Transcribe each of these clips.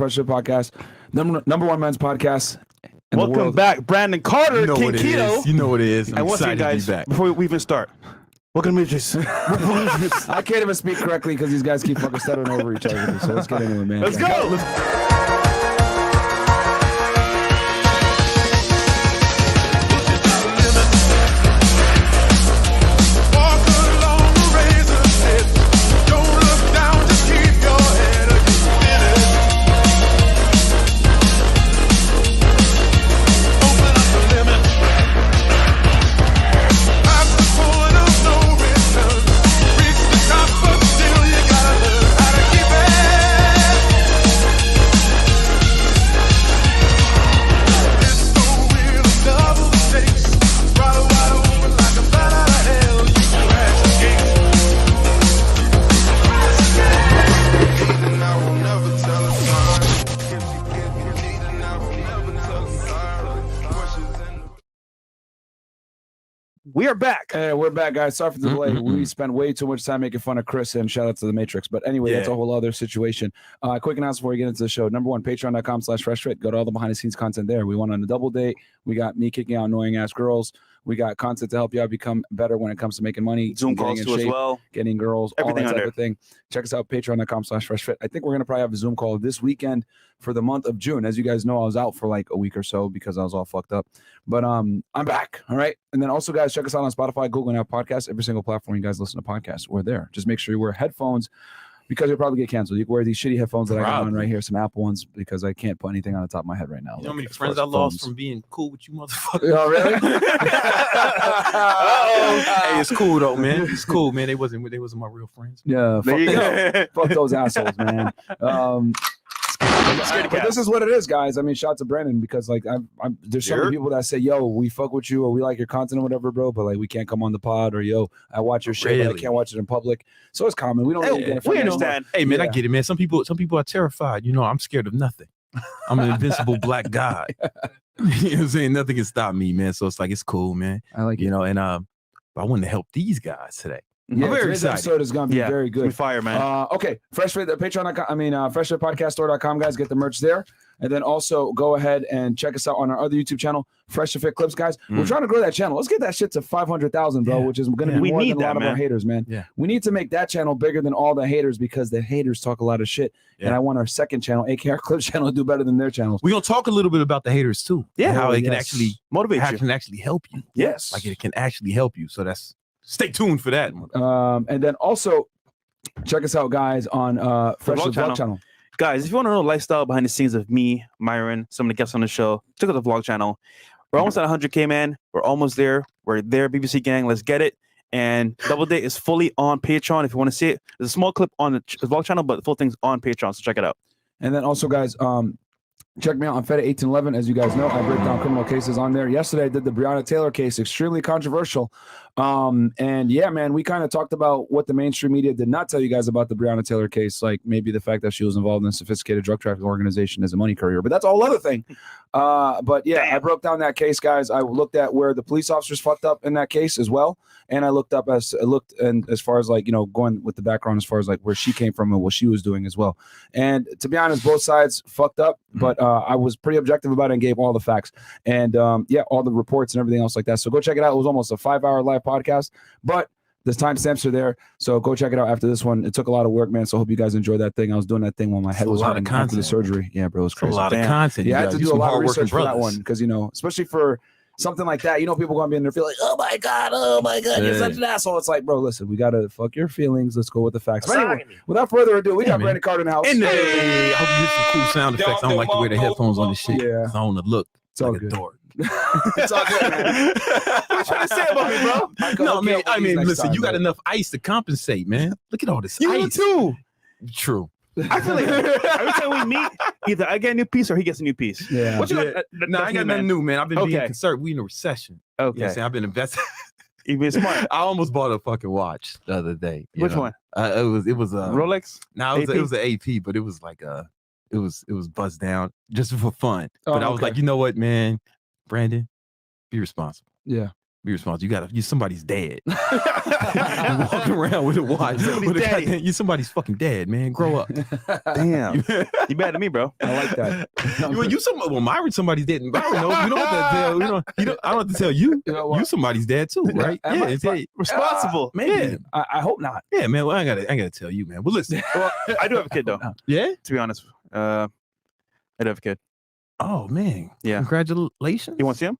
FreshandFit Podcast, number one men's podcast. Welcome back, Brandon Carter, King Keto. You know what it is. And once again, guys, before we even start, welcome to Midgets. I can't even speak correctly because these guys keep fucking stuttering over each other. So let's get into it, man. Let's go. We are back. Hey, we're back, guys. Sorry for the delay. We spent way too much time making fun of Chris and shout out to the Matrix. But anyway, that's a whole other situation. Quick announcement before we get into the show. Number one, patreon.com/freshfit. Go to all the behind the scenes content there. We went on a double date. We got me kicking out annoying ass girls. We got content to help you out become better when it comes to making money. Zoom calls too as well. Getting girls, everything all that type of thing. Check us out, patreon.com/freshfit. I think we're going to probably have a Zoom call this weekend for the month of June. As you guys know, I was out for like a week or so because I was all fucked up. But I'm back. All right. And then also, guys, check us out on Spotify, Google, and Apple Podcasts. Every single platform you guys listen to podcasts, we're there. Just make sure you wear headphones because you'll probably get canceled. You can wear these shitty headphones that I got on right here, some Apple ones, because I can't put anything on the top of my head right now. You know how many friends I lost from being cool with you motherfuckers? Oh, really? Hey, it's cool though, man. It's cool, man. They wasn't my real friends. Yeah, fuck those assholes, man. But this is what it is, guys. I mean, shout out to Brandon because like there's so many people that say, yo, we fuck with you or we like your content or whatever, bro, but like we can't come on the pod or yo, I watch your shit, but I can't watch it in public. So it's common. We don't really get it. We understand. Hey man, I get it, man. Some people are terrified. You know, I'm scared of nothing. I'm an invincible black guy. You know what I'm saying? Nothing can stop me, man. So it's like it's cool, man. I like you know, and I wanted to help these guys today. Yeah, I'm very today's excited. episode is gonna be very good. We fire, man. Okay, FreshFit, Patreon.com. FreshFitPodcastStore.com, guys. Get the merch there, and then also go ahead and check us out on our other YouTube channel, Fresh and Fit Clips, guys. We're trying to grow that channel. Let's get that shit to 500,000, bro, which is gonna be more than a lot of our haters, man. Yeah, we need to make that channel bigger than all the haters because the haters talk a lot of shit, and I want our second channel, aka our Clips channel, to do better than their channels. We're gonna talk a little bit about the haters too. Yeah, how it can actually motivate you. Can actually help you. Yes, like it can actually help you. So stay tuned for that. And then also check us out, guys, on Fresh Vlog channel. Guys, if you want to know the lifestyle behind the scenes of me, Myron, some of the guests on the show, check out the vlog channel. We're almost at 100K, man. We're almost there. We're there, BBC gang. Let's get it. And Double Date is fully on Patreon if you want to see it. There's a small clip on the vlog channel, but the full thing's on Patreon, so check it out. And then also, guys, check me out on Feta 1811. As you guys know, I break down criminal cases on there. Yesterday, I did the Breonna Taylor case, extremely controversial. And yeah, man, we kind of talked about what the mainstream media did not tell you guys about the Breonna Taylor case, like maybe the fact that she was involved in a sophisticated drug trafficking organization as a money courier, but that's a whole other thing. But yeah, I broke down that case, guys. I looked at where the police officers fucked up in that case as well. And I looked as far as like, you know, going with the background as far as like where she came from and what she was doing as well. And to be honest, both sides fucked up, but I was pretty objective about it and gave all the facts and yeah, all the reports and everything else like that. So go check it out. It was almost a 5-hour live podcast, but the timestamps are there. So go check it out after this one. It took a lot of work, man. So I hope you guys enjoyed that thing. I was doing that thing while my head was hurting after the surgery. Yeah, bro, it was crazy. A lot of content. Yeah, I had to do a lot of research for that one because, you know, especially for something like that, you know, people going to be in there feel like, oh my God, you're such an asshole. It's like, bro, listen, we got to fuck your feelings. Let's go with the facts. But anyway, without further ado, we got Brandon Carter in the house. Hey, I hope you use some cool sound effects. I don't like to wear the headphones on this shit. Yeah. I don't want to look like a dork. It's all good, man. What you trying to say about me, bro? No, man. I mean, listen, you got enough ice to compensate, man. Look at all this ice. You too. True. I feel like every time we meet, either I get a new piece or he gets a new piece. Yeah. What you no, I ain't got nothing new, man. I've been being conservative. We in a recession. Okay. You know, I've been investing. You've been smart. I almost bought a fucking watch the other day. Which one? It was a Rolex. No, it was an AP, but it was like it was buzzed down just for fun. But I was like, you know what, man, Brandon, be responsible. Yeah. Be responsible. You somebody's dad. You're walking around with a watch. You're somebody's fucking dad, man. Grow up. Damn. You better than me, bro. I like that. Myron's somebody's dad. Myron knows. You don't have to tell. I don't have to tell you. You know what? You somebody's dad too, right? Responsible. Man. I hope not. Yeah, man. Well, I gotta tell you, man. Well, listen. Well, I do have a kid though. Yeah. To be honest, I do have a kid. Oh man. Yeah. Congratulations. You want to see him?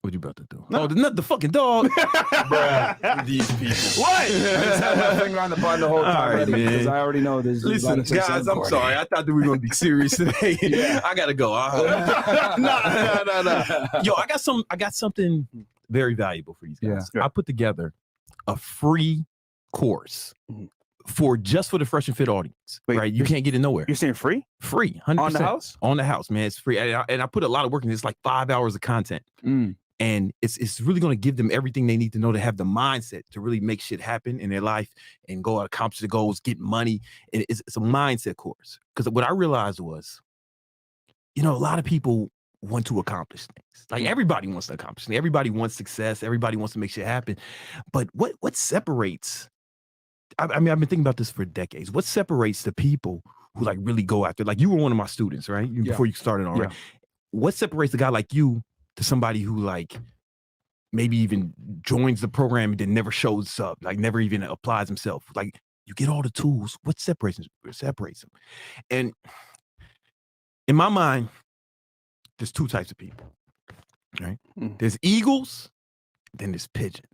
What you about to do? No. Oh, not the fucking dog. Bruh, these people. What? I just had my finger on the button the whole time, All right, because man. I already know this. Listen, guys, I'm sorry. I thought that we were gonna be serious today. Yeah. I gotta go. No. Yo, I got something very valuable for these guys. Yeah. I put together a free course for the Fresh and Fit audience. Wait, right? You can't get it nowhere. You're saying free? Free, 100%. On the house? On the house, man. It's free, and I put a lot of work in. It's like 5 hours of content. And it's really going to give them everything they need to know to have the mindset to really make shit happen in their life and go out, accomplish the goals, get money. And it's a mindset course. Because what I realized was, a lot of people want to accomplish things. Like everybody wants to accomplish things. Everybody wants success. Everybody wants to make shit happen. But what separates? I mean, I've been thinking about this for decades. What separates the people who like really go after? Like you were one of my students, right? Before you started on, right? What separates a guy like you to somebody who like maybe even joins the program and then never shows up, like never even applies himself? Like you get all the tools. What separates them? And in my mind, there's two types of people, right? There's eagles, then there's pigeons.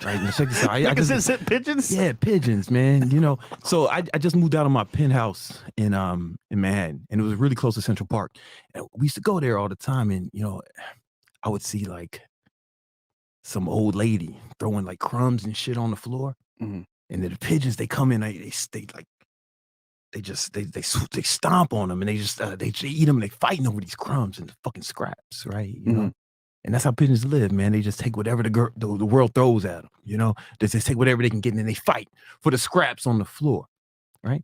Right, now check this out. I just pigeons. Yeah, pigeons, man. So I just moved out of my penthouse in Manhattan, and it was really close to Central Park. And we used to go there all the time, and I would see like some old lady throwing like crumbs and shit on the floor, and then the pigeons they come in, they stomp on them, and they eat them, and they fighting over these crumbs and the fucking scraps, right? You know. And that's how pigeons live, man. They just take whatever the world throws at them, They just take whatever they can get, and then they fight for the scraps on the floor, right?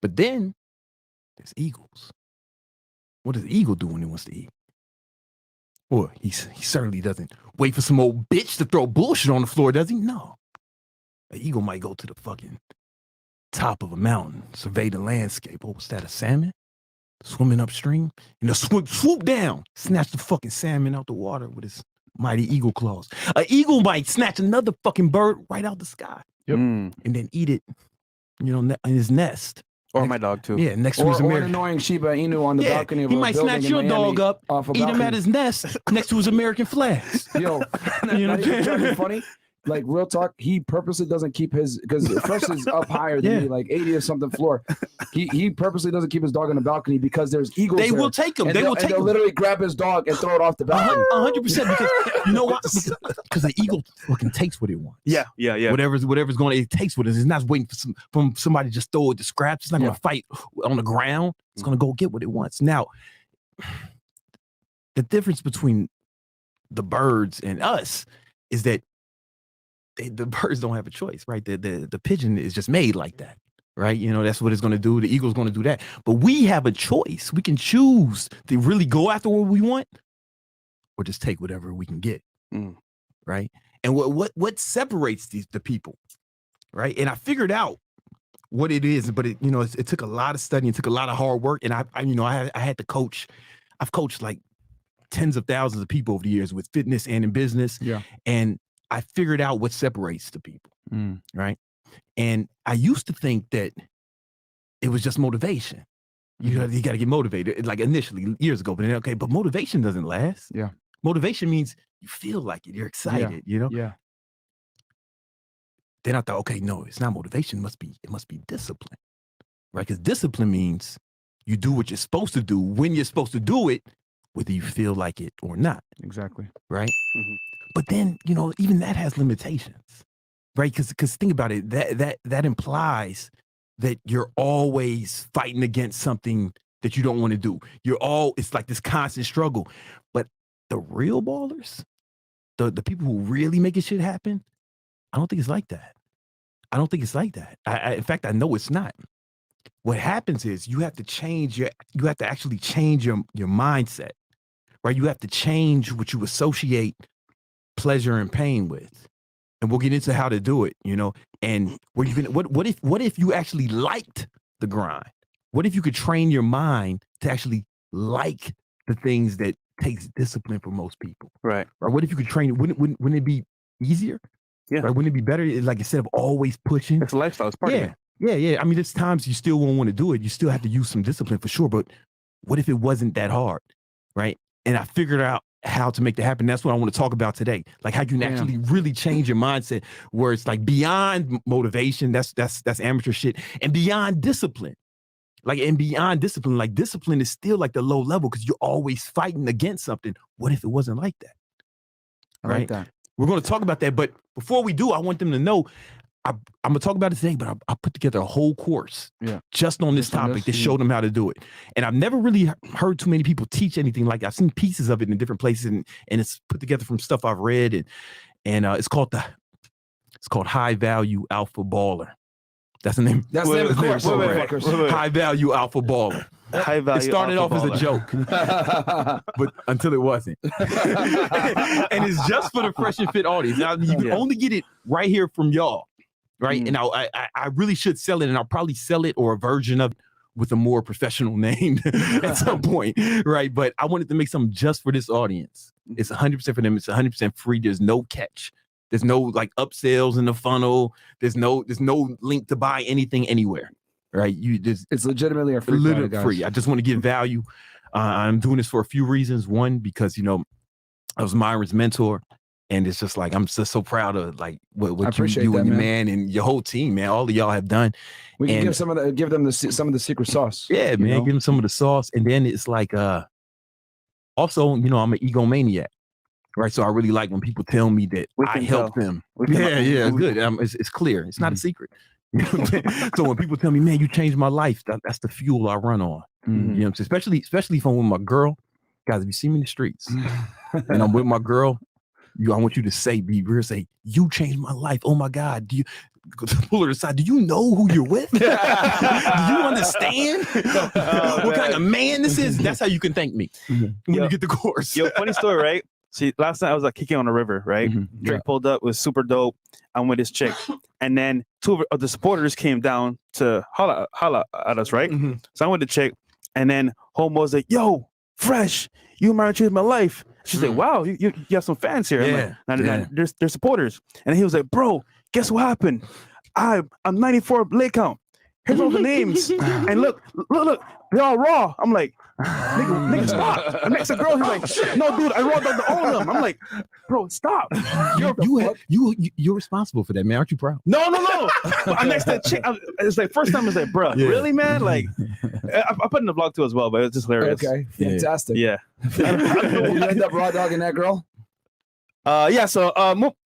But then there's eagles. What does the eagle do when he wants to eat? Well, he certainly doesn't wait for some old bitch to throw bullshit on the floor, does he? No. An eagle might go to the fucking top of a mountain, survey the landscape. Oh, was that a salmon? Swimming upstream, swoop down, snatch the fucking salmon out the water with his mighty eagle claws. An eagle might snatch another fucking bird right out the sky, and then eat it, in his nest. Or my dog too. Yeah, next to his or an American. annoying Shiba Inu on the balcony of he a might building snatch in your Miami dog up, off a eat him balcony. at his nest next to his American flags. Yo, not even trying to be funny. Like real talk, he purposely doesn't keep his, because Fresh is up higher than me, like 80 or something floor. He purposely doesn't keep his dog on the balcony because there's eagles. They will take him. They'll literally grab his dog and throw it off the balcony. 100%. Because you know what? Because the eagle fucking takes what it wants. Yeah. Whatever's going, it takes what it is. It's not waiting for somebody to just throw it to scraps. It's not going to fight on the ground. It's going to go get what it wants. Now, the difference between the birds and us is that the birds don't have a choice, right? The pigeon is just made like that, right? That's what it's going to do. The eagle's going to do that. But we have a choice. We can choose to really go after what we want or just take whatever we can get, right? And what separates the people, right? And I figured out what it is, but it took a lot of study, it took a lot of hard work, and I had to coach. I've coached like tens of thousands of people over the years with fitness and in business, and I figured out what separates the people, right? And I used to think that it was just motivation. You got to get motivated, like initially years ago. But then, but motivation doesn't last. Yeah, motivation means you feel like it, you're excited. Yeah. Then I thought, okay, no, it's not motivation. It must be discipline, right? Because discipline means you do what you're supposed to do when you're supposed to do it, whether you feel like it or not. Exactly. Right. But then, even that has limitations, right? Because think about it, that implies that you're always fighting against something that you don't want to do. It's like this constant struggle. But the real ballers, the people who really make shit happen, I don't think it's like that. In fact, I know it's not. What happens is you have to actually change your mindset, right? You have to change what you associate pleasure and pain with. And we'll get into how to do it, you know, and where you can, what if you actually liked the grind? What if you could train your mind to actually like the things that takes discipline for most people? Right. Or what if you could train it? Wouldn't it be easier? Yeah. Right? Wouldn't it be better? Like instead of always pushing. It's a lifestyle. It's part of it. Yeah. I mean, there's times you still won't want to do it. You still have to use some discipline for sure. But what if it wasn't that hard? Right. And I figured out how to make that happen. That's what I want to talk about today. Like how you can actually really change your mindset where it's like beyond motivation. That's amateur shit. And beyond discipline. Like, and beyond discipline, like discipline is still like the low level because you're always fighting against something. What if it wasn't like that? I like that. We're going to talk about that. But before we do, I want them to know, I'm going to talk about it today, but I put together a whole course just on this topic to show them how to do it. And I've never really heard too many people teach anything like that. I've seen pieces of it in different places and it's put together from stuff I've read. And it's called High Value Alpha Baller. That's the name. That's the name of the course. High Value Alpha Baller. High value. It started off as a joke, but until it wasn't. And it's just for the Fresh and Fit audience. Now you can only get it right here from y'all, right? And I really should sell it, and I'll probably sell it or a version of it with a more professional name at some point, right? But I wanted to make something just for this audience. It's 100% for them. It's 100% free. There's no catch. There's no like upsells in the funnel. There's no link to buy anything anywhere, right? It's legitimately a free literally product, free. I just want to give value. I'm doing this for a few reasons. One, because I was Myron's mentor, and it's just like I'm just so proud of like what you and your man and your whole team, man. All of y'all have done. We can give them some of the secret sauce. Yeah, man, give them some of the sauce, and then it's like also, I'm an egomaniac. Right, so I really like when people tell me that I helped them. Yeah, good. It's clear. It's not a secret. So when people tell me, "Man, you changed my life," that's the fuel I run on. You know what I'm saying? Especially if I'm with my girl. Guys, if you see me in the streets and I'm with my girl, I want you to be real. Say, "You changed my life. Oh my God, do you?" Pull her aside. Do you know who you're with? Do you understand what kind of man this is? That's how you can thank me when you get the course. Yo, funny story, right? See, last night I was like kicking on the river, right? Drake pulled up, was super dope. I'm with this chick. And then two of the supporters came down to holla at us, right? So I'm with the chick. And then Homo was like, yo, Fresh, you and Myron changed my life. She's like, wow, you have some fans here. I'm like, they're supporters. And he was like, bro, guess what happened? I'm 94 leg count. Here's all the names. And look, they're all raw. I'm like, nigga, stop. And next to girl, he's like, no, dude, I rolled out all of them. I'm like, bro, stop. You're responsible for that, man. Aren't you proud? No. But I'm next to that chick. It's like first time. It's like, bro, really, man? Like, I put in the vlog too as well, but it's just hilarious. Okay, fantastic. Yeah. You end up raw dogging that girl. So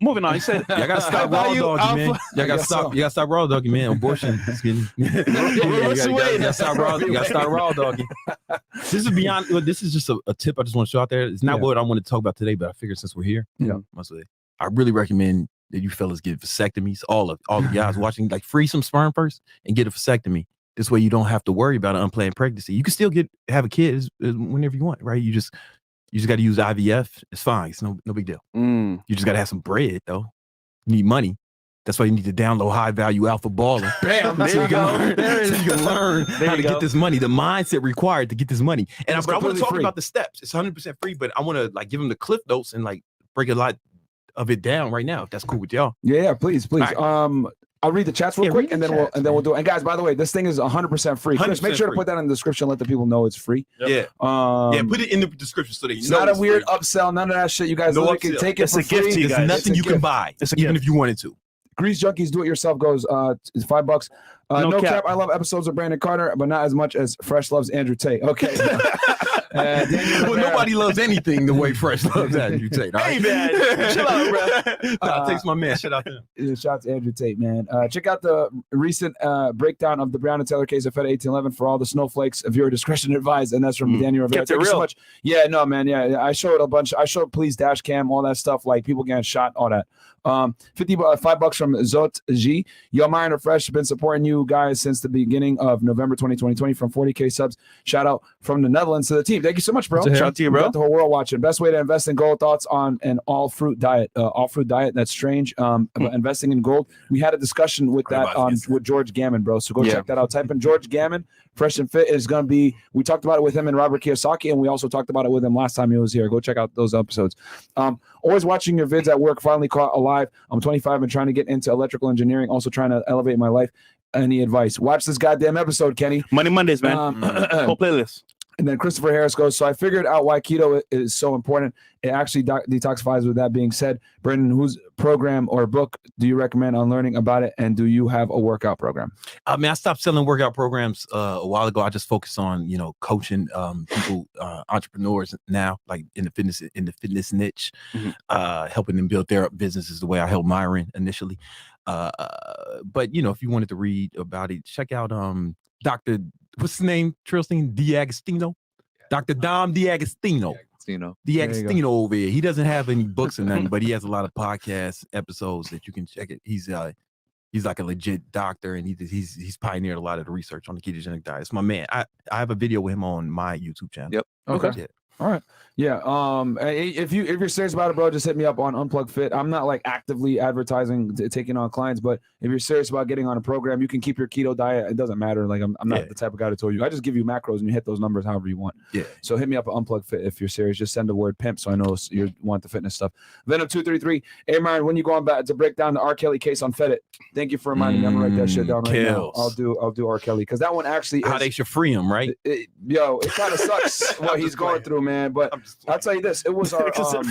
moving on. He said, "I gotta stop raw dogging, man. You gotta stop raw dogging, man. Abortion is getting. You gotta stop raw dogging. This is beyond. This is just a tip I just want to show out there. It's not what I want to talk about today, but I figured since we're here, I really recommend that you fellas get vasectomies. All of you guys watching, like, free some sperm first and get a vasectomy. This way, you don't have to worry about an unplanned pregnancy. You can still have a kid whenever you want, right? You just got to use IVF. It's fine. It's no big deal. You just got to have some bread, though. You need money. That's why you need to download High Value Alpha Baller. Bam, there you go. So you can learn how to get this money, the mindset required to get this money. And I want to talk about the steps. It's 100% free, but I want to like give them the cliff notes and like break a lot of it down right now, if that's cool with y'all. Yeah, please. Right. I'll read the chats real quick, and then we'll do it. And guys, by the way, this thing is 100% free. Chris, make sure to put that in the description. Let the people know it's free. Yep. Yeah. Put it in the description so they know. It's not a weird upsell. None of that shit. You guys can take it for free. Gift to you guys. There's nothing you can buy, even if you wanted to. Grease Junkies Do It Yourself goes is $5. No cap. I love episodes of Brandon Carter, but not as much as Fresh loves Andrew Tate. Okay. Well, nobody loves anything the way Fresh loves Andrew Tate. Right? Hey, man. Chill out, bro. Takes my man. Shout out to him. Shout out to Andrew Tate, man. Check out the recent breakdown of the Breonna Taylor case of Fed 1811 for all the snowflakes of your discretion advised. And that's from Daniel Rivera. Thank you so much. Yeah, no, man. Yeah, I showed a bunch. I showed police dash cam, all that stuff, like people getting shot, all that. $5 from Zot G. Yo, Myron or Fresh have been supporting you guys since the beginning of November 2020 from 40K subs. Shout out from the Netherlands to the team. team. Thank you so much, bro. Shout out to you, We bro. got the whole world watching. Best way to invest in gold. Thoughts on an all fruit diet. That's strange. About investing in gold. We had a discussion with that with George Gammon, bro. So go check that out. Type in George Gammon. Fresh and Fit is going to be. We talked about it with him and Robert Kiyosaki, and we also talked about it with him last time he was here. Go check out those episodes. Always watching your vids at work. Finally caught alive. I'm 25 and trying to get into electrical engineering. Also trying to elevate my life. Any advice? Watch this goddamn episode, Kenny. Money Mondays, man. Whole playlist. And then Christopher Harris goes, so I figured out why keto is so important. It actually detoxifies. With that being said, Brendan, whose program or book do you recommend on learning about it? And do you have a workout program? I stopped selling workout programs a while ago. I just focus on, coaching people, entrepreneurs now, like in the fitness niche, helping them build their businesses the way I helped Myron initially. But if you wanted to read about it, check out Dr. What's his name? Trilstein D'Agostino. Dr. Dom D'Agostino. D'Agostino over here. He doesn't have any books or nothing, but he has a lot of podcast episodes that you can check it. He's like a legit doctor, and he's pioneered a lot of the research on the ketogenic diet. It's my man. I have a video with him on my YouTube channel. Yep. Okay. Yeah. All right. Yeah. If you're serious about it, bro, just hit me up on Unplug Fit. I'm not like actively advertising, taking on clients, but if you're serious about getting on a program, you can keep your keto diet. It doesn't matter. Like I'm not the type of guy to tell you. I just give you macros and you hit those numbers however you want. Yeah. So hit me up at Unplug Fit if you're serious. Just send the word pimp so I know you want the fitness stuff. Venom233. Hey, Myron, when you go on back to break down the R. Kelly case on Fed It, thank you for reminding me. I'm gonna write that shit down right now. I'll do R. Kelly because that one actually how they should free him, right? It kind of sucks what he's going through, man. But I'll tell you this: it was our I'm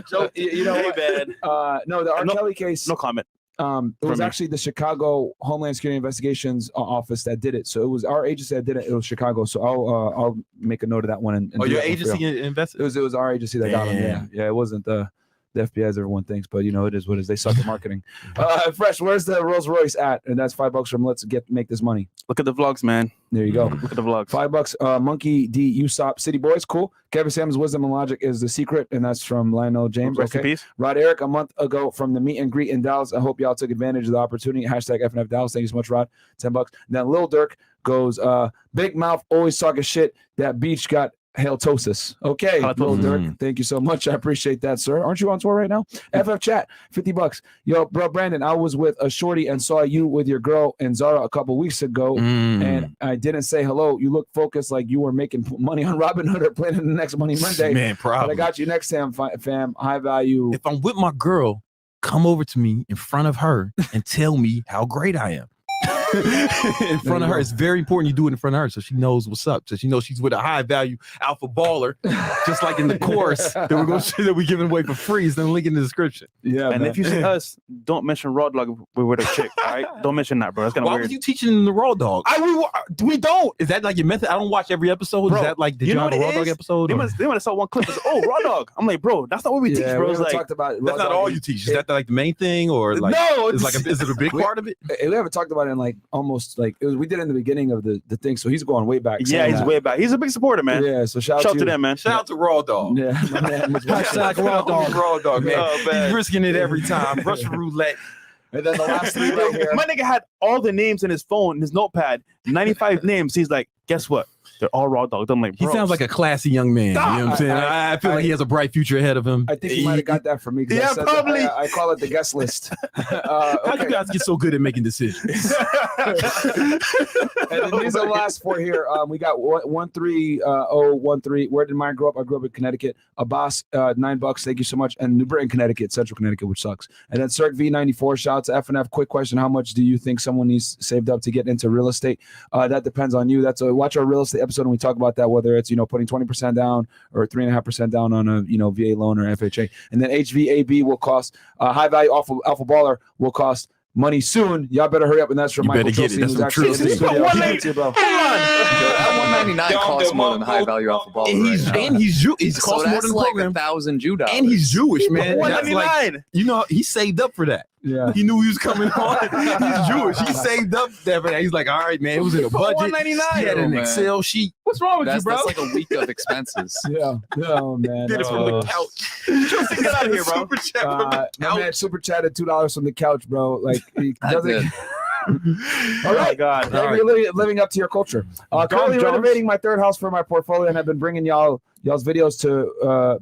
joking. Hey, man. No, the R. Kelly case. No comment. It was actually the Chicago Homeland Security Investigations office that did it. So it was our agency that did it. It was Chicago. So I'll make a note of that one. And your agency invested? It was our agency that got him. Yeah. It wasn't the FBI, as everyone thinks, but it is what it is. They suck at marketing. Fresh, where's the Rolls Royce at? And that's $5 from Let's Make This Money. Look at the vlogs, man. There you go. Look at the vlogs. $5. Monkey D. Usopp. City Boys. Cool. Kevin Sam's Wisdom and Logic is the secret, and that's from Lionel James. Rest in peace. Rod Eric, a month ago from the meet and greet in Dallas. I hope y'all took advantage of the opportunity. Hashtag FNF Dallas. Thank you so much, Rod. $10. Then Lil Durk goes, big mouth, always talking shit. That beach got halitosis. Okay, Lil Durk, thank you so much. I appreciate that, sir. Aren't you on tour right now? FF Chat, $50. Yo, bro, Brandon, I was with a shorty and saw you with your girl in Zara a couple weeks ago, and I didn't say hello. You look focused like you were making money on Robinhood or planning the next Money Monday. Man, probably. But I got you next time, fam. High value. If I'm with my girl, come over to me in front of her and tell me how great I am. In front of her. It's very important you do it in front of her so she knows what's up. So she knows she's with a high value alpha baller, just like in the course that we're going to that we're giving away for free. Is the link in the description. Yeah. And if you see us, don't mention raw dog with a chick. All right, don't mention that, bro. That's kind of Why weird. was you teaching them the raw dog? We don't. Is that like your method? I don't watch every episode. Bro, is that like did you have a raw dog episode? They must have saw one clip. Oh, raw dog. I'm like, bro, that's not what we teach, bro. It's like, talked about that's not all you teach. Is that like the main thing, or like no? Is it a big part of it? We haven't talked about it in like almost like we did it in the beginning of the thing. So he's going way back. Yeah, he's way back. He's a big supporter, man. Yeah. So shout to them, man. Shout out to Raw Dog. Yeah, my man. Hashtag Raw Dog, man. Oh, man. He's risking it every time. Russian roulette. And then the last three right here. My nigga had all the names in his phone, his notepad, 95 names. He's like, guess what? They're all raw dogs. I'm like, he sounds like a classy young man. Stop. You know what I'm saying? I feel like he has a bright future ahead of him. I think he might have got that from me. Yeah, probably. I call it the guest list. How do you guys get so good at making decisions? And then these are the last four here. We got 13013. Where did mine grow up? I grew up in Connecticut. Abbas, $9. Thank you so much. And New Britain, Connecticut, Central Connecticut, which sucks. And then Cirque V94. Shout out to FNF. Quick question: how much do you think someone needs saved up to get into real estate? That depends on you. Watch our real estate episode and we talk about that. Whether it's putting 20% down or 3.5% down on a VA loan or FHA. And then HVAB will cost high value alpha baller will cost money soon. Y'all better hurry up. And that's from Michael Chelsea, who's actually in the studio. That 199 costs more than high value alpha baller. He's cost more than the like program. $1,000. And he's Jewish, man. That's $199. like, he saved up for that. Yeah. He knew he was coming on. He's Jewish. He saved up there for that. He's like, all right, man. It was in a budget. $199. He had an man. Excel sheet. What's wrong with you, bro? That's like a week of expenses. Yeah. Oh man. Did it from the couch. Just get out of here, bro. Super chat from the My couch. man super chatted $2 from the couch, bro. Like he I doesn't. did. All right, God. Thank you for living up to your culture. Currently renovating my third house for my portfolio, and I've been bringing y'all's videos to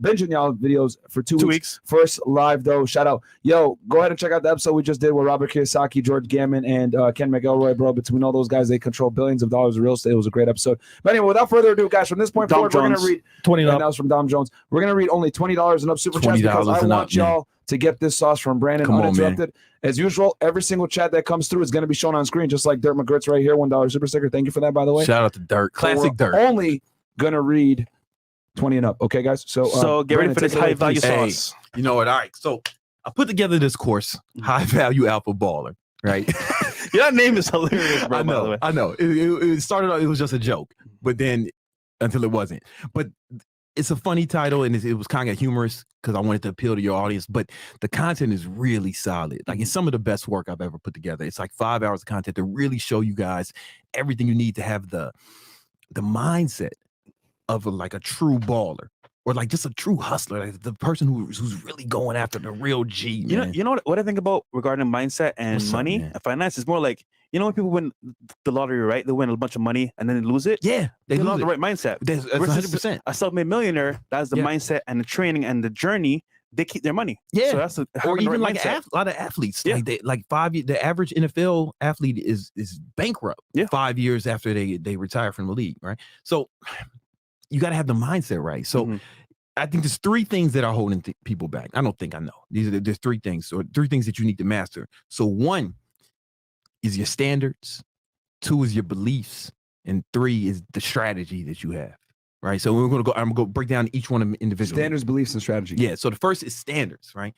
binging y'all videos for 2 weeks. First live though, shout out. Yo, go ahead and check out the episode we just did with Robert Kiyosaki, George Gammon, and Ken McElroy, bro. Between all those guys, they control billions of dollars of real estate. It was a great episode. But anyway, without further ado, guys, from this point forward, we're going to read $20 and that was from Dom Jones. We're going to read only $20 and up super chats because I want y'all to get this sauce from Brandon uninterrupted. As usual, every single chat that comes through is going to be shown on screen, just like Dirt McGritz right here, $1 super sticker. Thank you for that, by the way. Shout out to Dirt. Classic Dirt. Only going to read 20 and up. Okay, guys? So get ready for this high value sauce. You know what? All right. So I put together this course, High Value Alpha Baller, right? Your name is hilarious, bro. I know. It started out, it was just a joke, but then until it wasn't. But it's a funny title, and it was kind of humorous because I wanted to appeal to your audience, but the content is really solid. Like, it's some of the best work I've ever put together. It's like 5 hours of content to really show you guys everything you need to have the mindset of like a true baller, or like just a true hustler, like the person who's really going after the real G, man. You know what I think about regarding mindset and money and finance is more like, you know, when people win the lottery, right? They win a bunch of money and then they lose it. Yeah, they lose the right mindset. That's 100%. A self-made millionaire, that's the mindset and the training and the journey. They keep their money. Yeah, so that's or even like a lot of athletes. Yeah. Like 5 years. The average NFL athlete is bankrupt 5 years after they retire from the league, right? So you got to have the mindset right. So I think there's 3 things that are holding people back. I don't think I know. There's 3 things, or 3 things that you need to master. So 1 is your standards, 2 is your beliefs, and 3 is the strategy that you have. Right. So I'm gonna go break down each one of them individually. Standards, beliefs, and strategy. Yeah. So the first is standards, right?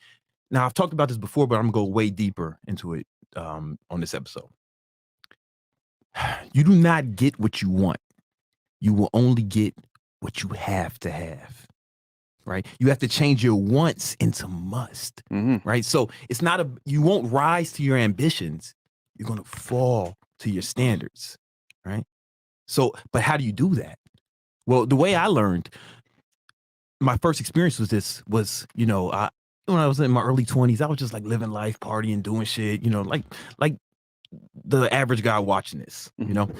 Now I've talked about this before, but I'm gonna go way deeper into it on this episode. You do not get what you want. You will only get what you have to have. Right. You have to change your wants into must. Right. So it's not you won't rise to your ambitions. You're gonna fall to your standards. Right. So, but how do you do that? Well, the way I learned, my first experience with this was, you know, when I was in my early 20s, I was just like living life, partying, doing shit, you know, like the average guy watching this, you know,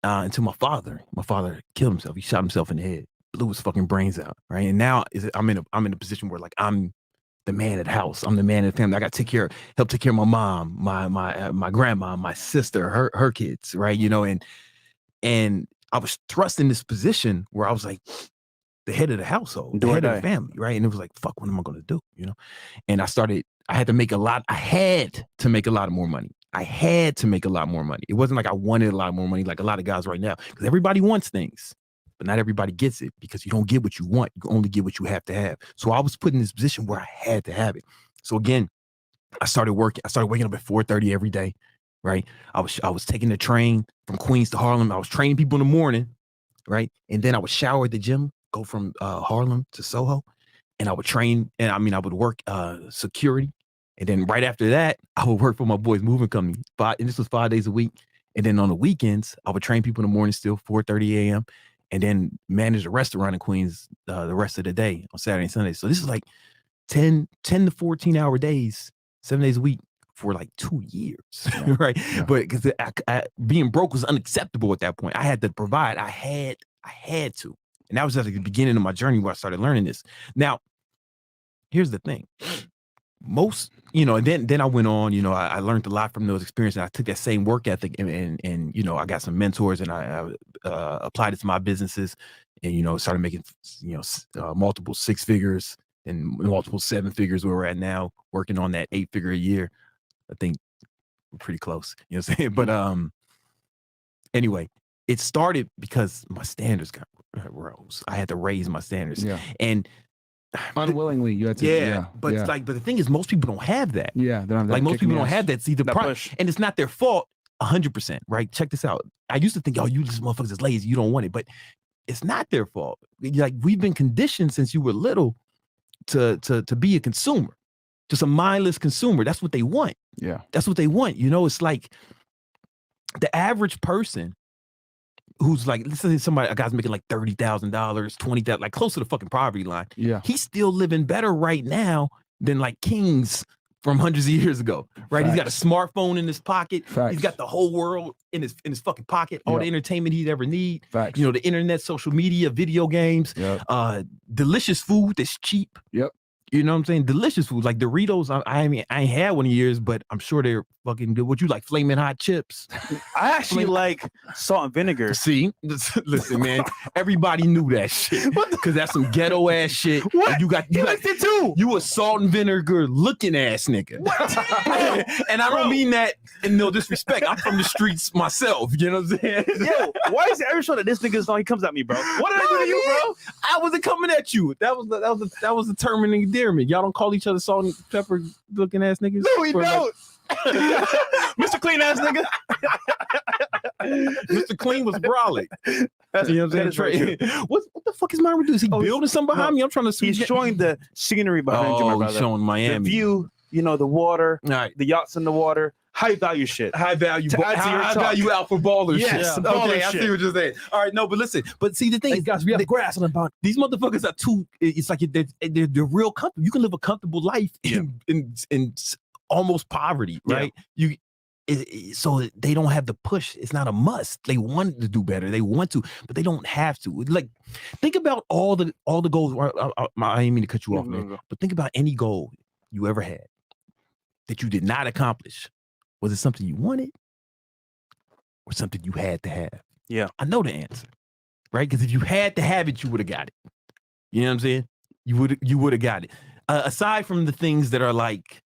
until my father killed himself. He shot himself in the head, blew his fucking brains out. Right. And now I'm in a position where like I'm the man of the house. I'm the man of the family. I got to help take care of my mom, my grandma, my sister, her kids. Right. You know, and I was thrust in this position where I was like the head of the household, the head of the family, right? And it was like, fuck, what am I going to do? You know? And I had to make a lot more money. I had to make a lot more money. It wasn't like I wanted a lot more money like a lot of guys right now, because everybody wants things, but not everybody gets it, because you don't get what you want. You only get what you have to have. So I was put in this position where I had to have it. So again, I started waking up at 4:30 every day. Right. I was taking the train from Queens to Harlem. I was training people in the morning. Right. And then I would shower at the gym, go from Harlem to Soho. And I would train. And I would work security. And then right after that, I would work for my boys' moving company. And this was 5 days a week. And then on the weekends, I would train people in the morning still, 4:30 a.m. And then manage a restaurant in Queens the rest of the day on Saturday and Sunday. So this is like 10 to 14 hour days, 7 days a week, for like 2 years, right? Yeah. But because being broke was unacceptable at that point. I had to provide. I had to. And that was at the beginning of my journey where I started learning this. Now, here's the thing. Most, you know, and then I went on, you know, I learned a lot from those experiences. I took that same work ethic and you know, I got some mentors, and I applied it to my businesses, and, you know, started making, you know, multiple 6 figures and multiple 7 figures where we're at now, working on that 8-figure a year. I think we're pretty close, you know what I'm saying? But anyway, it started because my standards got rose. I had to raise my standards. Yeah. And unwillingly you had to. But the thing is, most people don't have that. Yeah. They don't have that. Like most people don't have that. See, and it's not their fault 100%, right? Check this out. I used to think, oh, you just motherfuckers is lazy, you don't want it. But it's not their fault. Like, we've been conditioned since you were little to be a consumer. Just a mindless consumer. That's what they want. Yeah. That's what they want. You know, it's like the average person who's like, let's say a guy's making like $30,000, $20,000, like close to the fucking poverty line. Yeah. He's still living better right now than like kings from hundreds of years ago, right? Facts. He's got a smartphone in his pocket. Facts. He's got the whole world in his fucking pocket, all the entertainment he'd ever need. Facts. You know, the internet, social media, video games, delicious food that's cheap. Yep. You know what I'm saying? Delicious food like Doritos. I mean, I ain't had one in years, but I'm sure they're fucking good. What you like, flaming hot chips? I actually like salt and vinegar. See, listen, man. Everybody knew that shit because that's some ghetto ass shit. What? And you got it too. You a salt and vinegar looking ass nigga. And I don't mean that in no disrespect. I'm from the streets myself. You know what I'm saying? Yo, why is it every show that this nigga's on? He comes at me, bro. What did I do to you, bro? I wasn't coming at you. That was the term in endearment. Y'all don't call each other salt and pepper looking ass niggas. No, we don't. Mr. Clean ass nigga. Mr. Clean was brolic. You know what I'm saying? Right. What the fuck is Myron doing? Is he building something behind me? I'm trying to. He's showing the scenery behind you, my brother. He's showing Miami. The view, you know, the water, All right. the yachts in the water. High value shit. High value, To add to your high talk. value alpha baller Yes, shit. baller Okay, I shit. see what you're saying. All right, no, but listen. But see, the thing is, guys, we have grass on the bottom. these motherfuckers are too. It's like they're real comfortable. You can live a comfortable life in almost poverty, right? So they don't have the push. It's not a must. They want to do better. They want to, but they don't have to. Like, think about all the goals. I didn't mean to cut you off, man. But think about any goal you ever had that you did not accomplish. Was it something you wanted or something you had to have? Yeah. I know the answer, right? Because if you had to have it, you would have got it. You know what I'm saying? You would have got it. Aside from the things that are like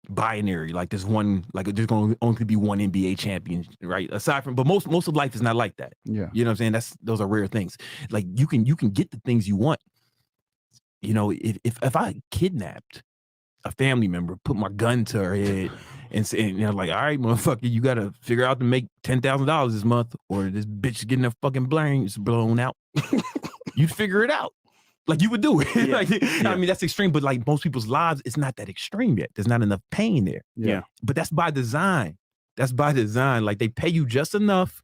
binary, like there's one, like there's going to only be one NBA champion, right? Aside from, but most of life is not like that. Yeah. You know what I'm saying? Those are rare things. Like you can get the things you want. You know, if I kidnapped a family member, put my gun to her head and say, you know, like, all right, motherfucker, you got to figure out to make $10,000 this month or this bitch is getting her fucking brains blown out. You'd figure it out. Like you would do it. Yeah. I mean, that's extreme, but like most people's lives, it's not that extreme yet. There's not enough pain there. Yeah. But that's by design. Like they pay you just enough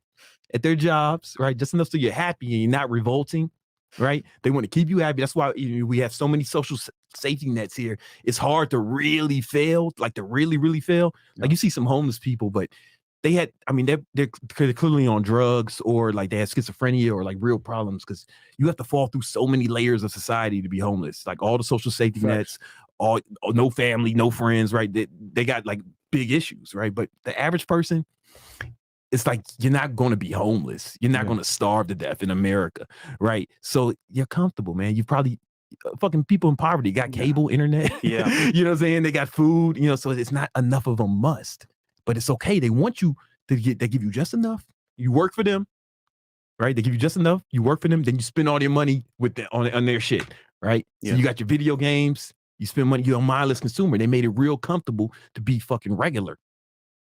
at their jobs, right? Just enough so you're happy and you're not revolting, right? They want to keep you happy. That's why we have so many social safety nets here. It's hard to really fail, like to really, really fail. Yeah. Like you see some homeless people, but they're clearly on drugs or like they have schizophrenia or like real problems because you have to fall through so many layers of society to be homeless. Like all the social safety nets, no family, no friends, right? They got like big issues, right? But the average person, it's like you're not going to be homeless. You're not going to starve to death in America, right? So you're comfortable, man. You probably fucking people in poverty got cable, internet. Yeah. You know what I'm saying? They got food, you know, so it's not enough of a must. But it's okay. They want you to they give you just enough. You work for them, right? They give you just enough. You work for them, then you spend all your money on their shit, right? Yeah. So you got your video games, you spend money, you're a mindless consumer. They made it real comfortable to be fucking regular,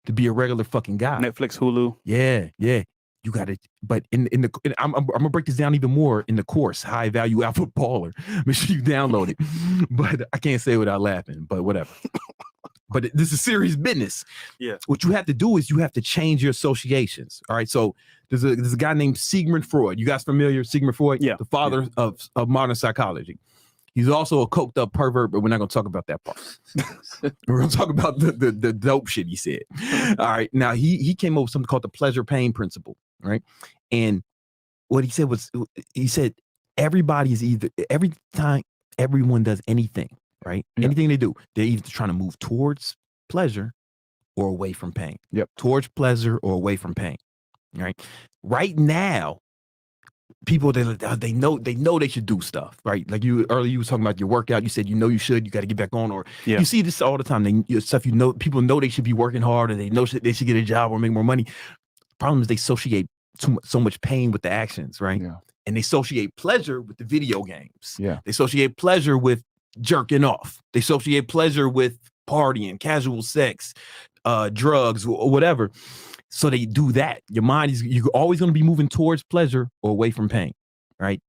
to be a regular fucking guy. Netflix, Hulu. Yeah. You got it. But I'm gonna break this down even more in the course, High Value Alpha Baller. Make sure you download it. But I can't say it without laughing, but whatever. But this is serious business. Yeah. What you have to do is you have to change your associations. All right. So there's a guy named Sigmund Freud. You guys familiar? Sigmund Freud? Yeah. The father of modern psychology. He's also a coked up pervert, but we're not going to talk about that part. We're going to talk about the dope shit he said. All right. Now he came up with something called the pleasure pain principle. Right. And what he said was, everybody is every time everyone does anything, right? Yeah. Anything they do, they're either trying to move towards pleasure or away from pain. Yep. Towards pleasure or away from pain. Right. Right now, people they know they should do stuff, right? Like you was talking about your workout. You said you should, you got to get back on, or you see this all the time. People know they should be working hard, or they know they should get a job or make more money. Problem is they associate so much pain with the actions, right? Yeah. And they associate pleasure with the video games. Yeah. They associate pleasure with jerking off. They associate pleasure with partying, casual sex, drugs, or whatever. So they do that. You're always going to be moving towards pleasure or away from pain, right?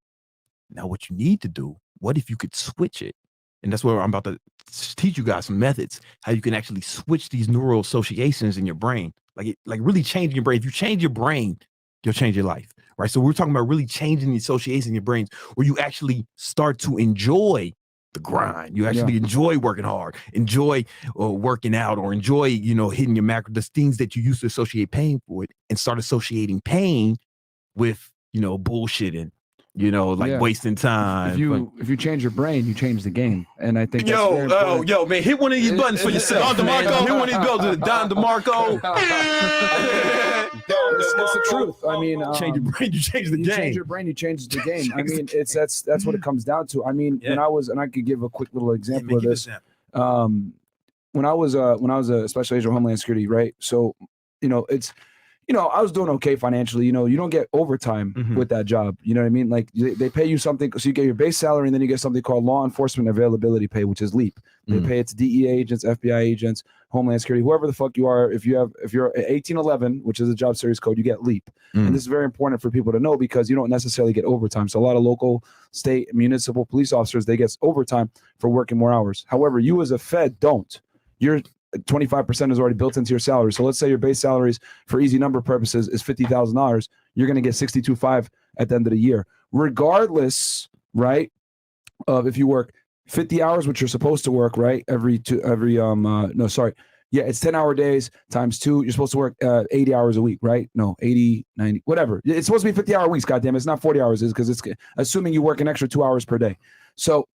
Now, what you need to do, what if you could switch it? And that's where I'm about to teach you guys some methods, how you can actually switch these neural associations in your brain. Like really changing your brain. If you change your brain, you'll change your life, right? So we're talking about really changing the associations in your brains where you actually start to enjoy the grind. You actually enjoy working hard, enjoy working out, or enjoy, hitting your macro, the things that you used to associate pain with, and start associating pain with, bullshitting, wasting time. If you change your brain, you change the game. And I think that's man, hit one of these buttons for yourself. Don DeMarco, hit one of these buttons. Don DeMarco. That's the truth. I mean, change your brain, you change the game. Change your brain, you change the game. I mean, that's what it comes down to. I mean, when I was, and I could give a quick little example of this. When I was a special agent of Homeland Security, right? So, I was doing okay financially. You don't get overtime with that job. You know what I mean? Like they pay you something, so you get your base salary, and then you get something called law enforcement availability pay, which is LEAP. They pay it to DEA agents, FBI agents, Homeland Security, whoever the fuck you are. If you're 1811, which is a job series code, you get LEAP. And this is very important for people to know because you don't necessarily get overtime. So a lot of local, state, municipal police officers, they get overtime for working more hours. However, you as a Fed don't. Your 25% is already built into your salary. So let's say your base salaries for easy number purposes is $50,000. You're going to get $62,500 at the end of the year, regardless, right, of if you work 50 hours, which you're supposed to work, right? It's 10-hour days times 2. You're supposed to work 80 hours a week, right? No, 80, 90, whatever. It's supposed to be 50-hour weeks, goddamn. It's not 40 hours, because it's assuming you work an extra 2 hours per day. So,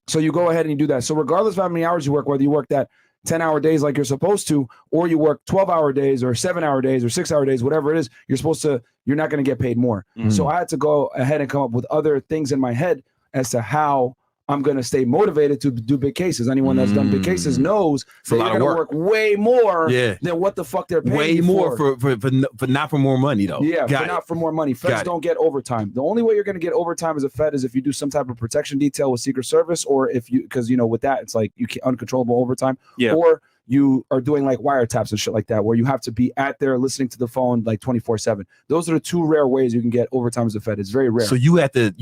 so you go ahead and you do that. So regardless of how many hours you work, whether you work that 10-hour days like you're supposed to, or you work 12-hour days or 7-hour days or 6-hour days, whatever it is, you're not going to get paid more. So I had to go ahead and come up with other things in my head as to how I'm going to stay motivated to do big cases. Anyone that's done big cases knows that you're going to work way more than what the fuck they're paying way you more for not for more money though. Yeah, not for more money. Feds don't get overtime. The only way you're going to get overtime as a Fed is if you do some type of protection detail with Secret Service, or if you, because with that it's like you can't, uncontrollable overtime, or you are doing like wiretaps and shit like that, where you have to be at there listening to the phone like 24/7. Those are the two rare ways you can get overtime as a Fed. It's very rare. So you had to.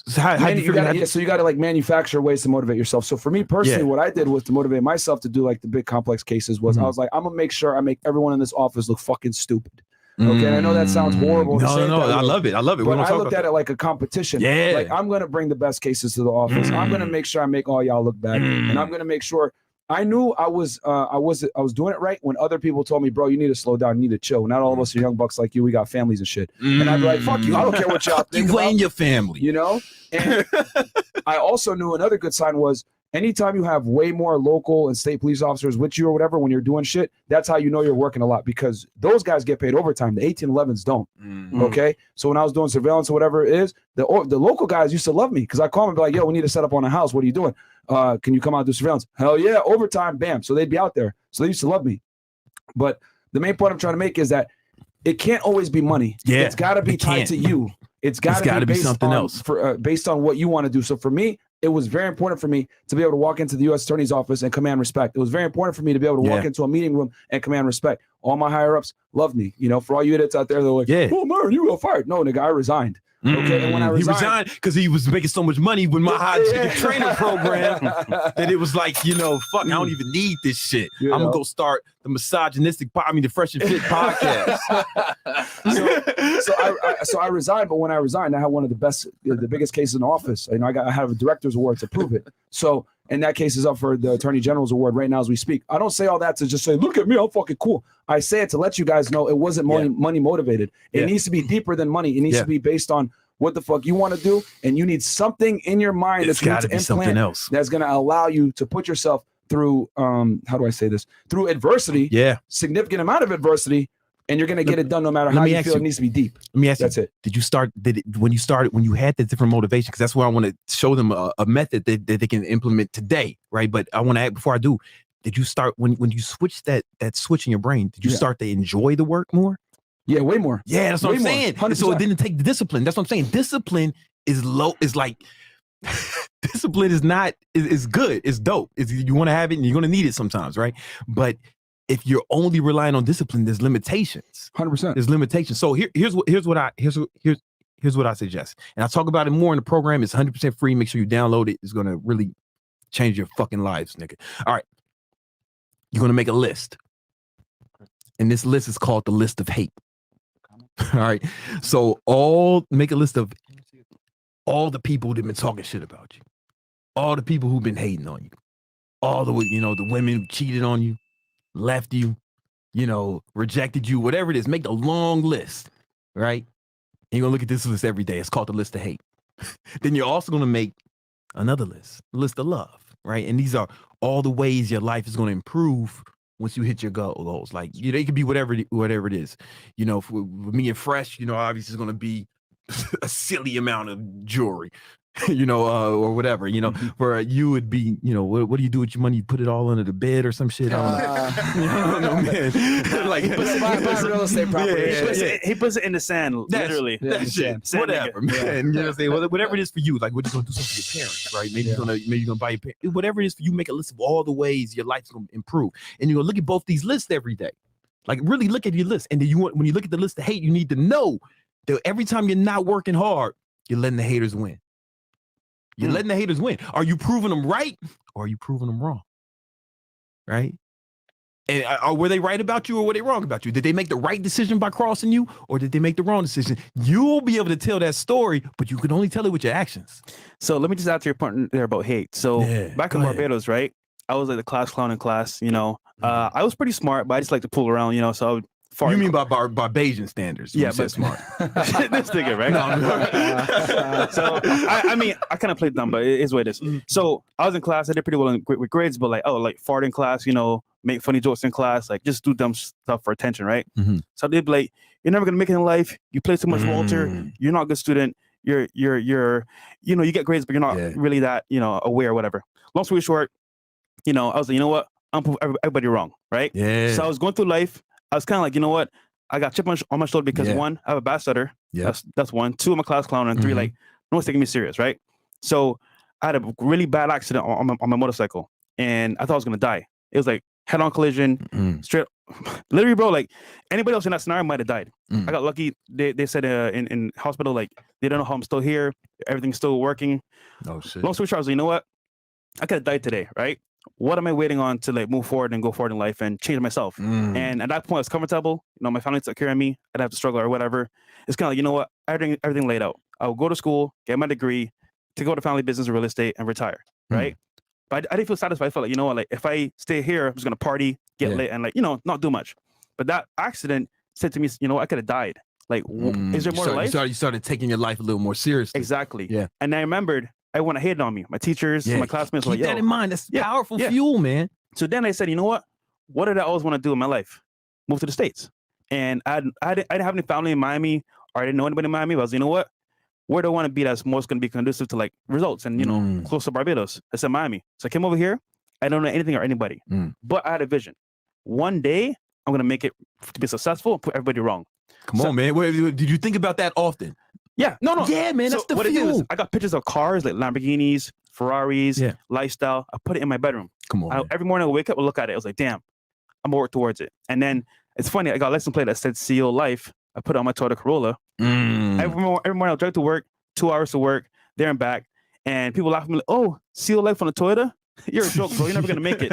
So you got to like manufacture ways to motivate yourself. So for me personally, what I did was to motivate myself to do like the big complex cases was I was like, I'm gonna make sure I make everyone in this office look fucking stupid. Okay, and I know that sounds horrible. No, I love it. But I looked at it like a competition. Yeah, like I'm gonna bring the best cases to the office. I'm gonna make sure I make all y'all look bad, and I'm gonna make sure. I knew I was doing it right when other people told me, bro, you need to slow down, you need to chill. Not all of us are young bucks like you. We got families and shit. And I'd be like, fuck you. I don't care what y'all think you about. and your family. And I also knew another good sign was anytime you have way more local and state police officers with you or whatever when you're doing shit, that's how you know you're working a lot, because those guys get paid overtime. The 1811s don't. Okay? So when I was doing surveillance or whatever it is, the local guys used to love me because I call them and be like, yo, we need to set up on a house. What are you doing? Can you come out and do surveillance? Hell yeah, overtime, bam. So they'd be out there. So they used to love me. But the main point I'm trying to make is that it can't always be money. Yeah, it's got to be tied to you. It's got to be something else based on what you want to do. So for me, it was very important for me to be able to walk into the U.S. Attorney's office and command respect. It was very important for me to be able to walk into a meeting room and command respect. All my higher ups loved me. For all you idiots out there, they're like, "Oh, Myron, you got fired." No, nigga, I resigned. Okay, and when I resigned, he resigned because he was making so much money with my high ticket trainer program that it was like, fuck, I don't even need this shit. I'm gonna go start the the FreshandFit Podcast. So I resigned, but when I resigned, I had one of the biggest cases in the office. I have a director's award to prove it. So, and that case is up for the Attorney General's award right now as we speak. I don't say all that to just say, look at me, I'm fucking cool. I say it to let you guys know it wasn't money motivated. It needs to be deeper than money. It needs to be based on what the fuck you want to do, and you need something in your mind that's going to implant else that's going to allow you to put yourself through how do I say this? Through adversity, significant amount of adversity, and you're going to get it done no matter how you feel. It needs to be deep. Let me ask you. That's it. Did you start? When you had the different motivation? Because that's where I want to show them a method that they can implement today, right? But I want to add before I do. Did you start when you switch that switch in your brain? Did you start to enjoy the work more? Yeah, way more. Yeah, that's what I'm saying. So it didn't take the discipline. That's what I'm saying. Discipline is low. Is like discipline is not is good. It's dope. You want to have it and you're going to need it sometimes, right? But if you're only relying on discipline, there's limitations. 100%. There's limitations. So here's what I suggest. And I'll talk about it more in the program. It's 100% free. Make sure you download it. It's going to really change your fucking lives, nigga. All right. You're going to make a list. And this list is called the list of hate. All right. So make a list of all the people that have been talking shit about you. all the people who've been hating on you, all the the women who cheated on you, left you, rejected you, whatever it is. Make the long list, right? And you're gonna look at this list every day. It's called the list of hate. Then you're also gonna make another list of love, right? And these are all the ways your life is gonna improve once you hit your goals. Like, it could be whatever it is. For me and Fresh, obviously it's gonna be a silly amount of jewelry. Or whatever, where you would be, what do you do with your money? You put it all under the bed or some shit. I don't know, man. Like, buy real estate property. He puts it in the sand, literally. That shit. Sand Whatever, man. Yeah. You know what I'm saying? Whatever it is for you, like, we're just gonna do something for your parents, right? Maybe you're gonna buy your parents. Whatever it is for you, make a list of all the ways your life's gonna improve, and you're gonna look at both these lists every day. Like, really look at your list, and then when you look at the list of hate, you need to know that every time you're not working hard, you're letting the haters win. You're letting the haters win. Are you proving them right, or are you proving them wrong? Right? And were they right about you, or were they wrong about you? Did they make the right decision by crossing you, or did they make the wrong decision? You'll be able to tell that story, but you can only tell it with your actions. So let me just add to your point there about hate. So back in Barbados, right? I was like the class clown in class. I was pretty smart, but I just like to fool around. So I would fart. You mean by Barbadian standards? Yeah, but smart. This nigga, right? No. So I kind of played dumb, but it is what it is. So I was in class. I did pretty well with grades, but like fart in class, make funny jokes in class, like just do dumb stuff for attention, right? Mm-hmm. So they'd be like, "You're never gonna make it in life. You play too much Walter. You're not a good student. You're you get grades, but you're not really that aware, or whatever." Long story short, I was like, you know what? I'm proving everybody wrong, right? Yeah. So I was going through life. I was kind of like, you know what? I got chip on my shoulder because one, I have a bad stutter. Yeah. That's one. Two, I'm a class clown. And three, like, no one's taking me serious, right? So I had a really bad accident on my motorcycle, and I thought I was going to die. It was like head-on collision, straight. Literally, bro, like anybody else in that scenario might have died. I got lucky. They said in hospital, like, they don't know how I'm still here. Everything's still working. Oh, shit. Long story short, I was like, you know what? I could have died today, right? What am I waiting on to like move forward and go forward in life and change myself? And at that point, I was comfortable. My family took care of me. I didn't have to struggle or whatever. It's kind of like, you know what? Everything laid out. I'll go to school, get my degree, to go to family business or real estate and retire, right? But I didn't feel satisfied. I felt like, you know what? Like, if I stay here, I'm just gonna party, get lit, and like, not do much. But that accident said to me, I could have died. Like, is there more to life? You started taking your life a little more seriously. Exactly. Yeah. And I remembered everyone hated on me. My teachers, my classmates were like, keep that in mind. That's powerful yeah. fuel, man. So then I said, you know what? What did I always want to do in my life? Move to the States. And I didn't have any family in Miami, or I didn't know anybody in Miami. But I was, you know what? Where do I want to be that's most going to be conducive to like results and, close to Barbados? I said Miami. So I came over here. I don't know anything or anybody, but I had a vision. One day, I'm going to make it to be successful and put everybody wrong. Come on, man. Did you think about that often? Yeah, no. Yeah, man, that's the what fuel. I did is I got pictures of cars like Lamborghinis, Ferraris, lifestyle. I put it in my bedroom. Come on. Every morning I wake up and look at it. I was like, damn, I'm gonna work towards it. And then it's funny, I got a license plate that said CEO Life. I put it on my Toyota Corolla. Every morning I'll drive to work, 2 hours to work, there and back. And people laugh at me like, oh, CEO Life on a Toyota? You're a joke, bro. You're never gonna make it.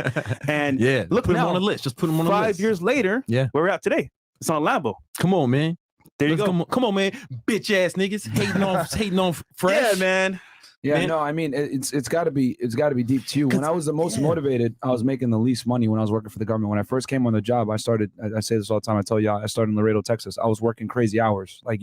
And look, put them on the list. Just put them on the list. 5 years later, where we're at today. It's on a Lambo. Come on, man. There you go. Come on, man. Bitch ass niggas hating on Fresh. Yeah, man. Yeah, man. No, I mean it's got to be deep to you. When I was the most motivated, I was making the least money when I was working for the government. When I first came on the job, I say this all the time. I tell y'all, I started in Laredo, Texas. I was working crazy hours. Like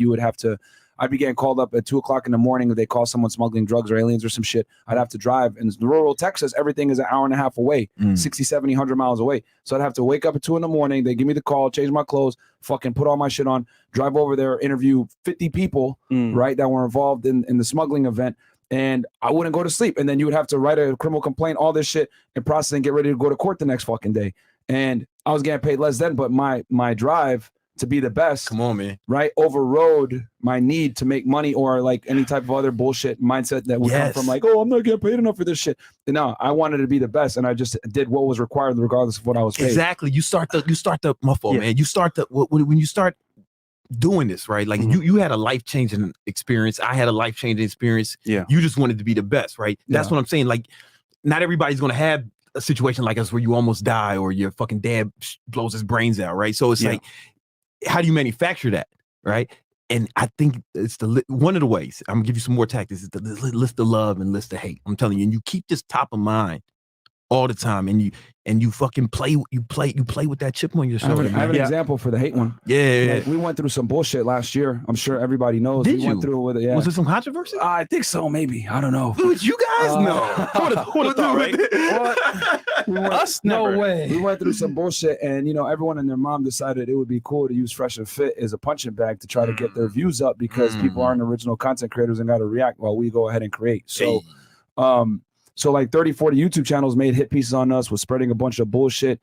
I'd be getting called up at 2:00 in the morning. They call someone smuggling drugs or aliens or some shit. I'd have to drive. In rural Texas, everything is an hour and a half away, 60, 70, 100 miles away. So I'd have to wake up at 2 a.m. They give me the call, change my clothes, fucking put all my shit on, drive over there, interview 50 people, right, that were involved in the smuggling event. And I wouldn't go to sleep. And then you would have to write a criminal complaint, all this shit, and process and get ready to go to court the next fucking day. And I was getting paid less then, but my drive to be the best, come on, man, right, overrode my need to make money or like any type of other bullshit mindset that would come from like, oh, I'm not getting paid enough for this shit. And no, I wanted to be the best, and I just did what was required regardless of what I was paid. Exactly. You start the my fault, man. You start when you start doing this, right? Like you had a life-changing experience. I had a life-changing experience. Yeah. You just wanted to be the best, right? That's what I'm saying. Like, not everybody's gonna have a situation like us where you almost die or your fucking dad blows his brains out, right? So it's like, how do you manufacture that, right? And I think it's one of the ways. I'm gonna give you some more tactics. Is the list of love and list of hate. I'm telling you, and you keep this top of mind all the time, and you fucking play with that chip on your shoulder. I have an example for the hate one. Yeah. Like, we went through some bullshit last year. I'm sure everybody knows. Did we went through it with it. Yeah. Was there some controversy? I think so, maybe. I don't know. Dude, you guys know. Who would have thought, right? Us? No Never. way. We went through some bullshit, and everyone and their mom decided it would be cool to use Fresh and Fit as a punching bag to try to get their views up because people aren't original content creators and got to react while we go ahead and create. So, so like 30, 40 YouTube channels made hit pieces on us, was spreading a bunch of bullshit,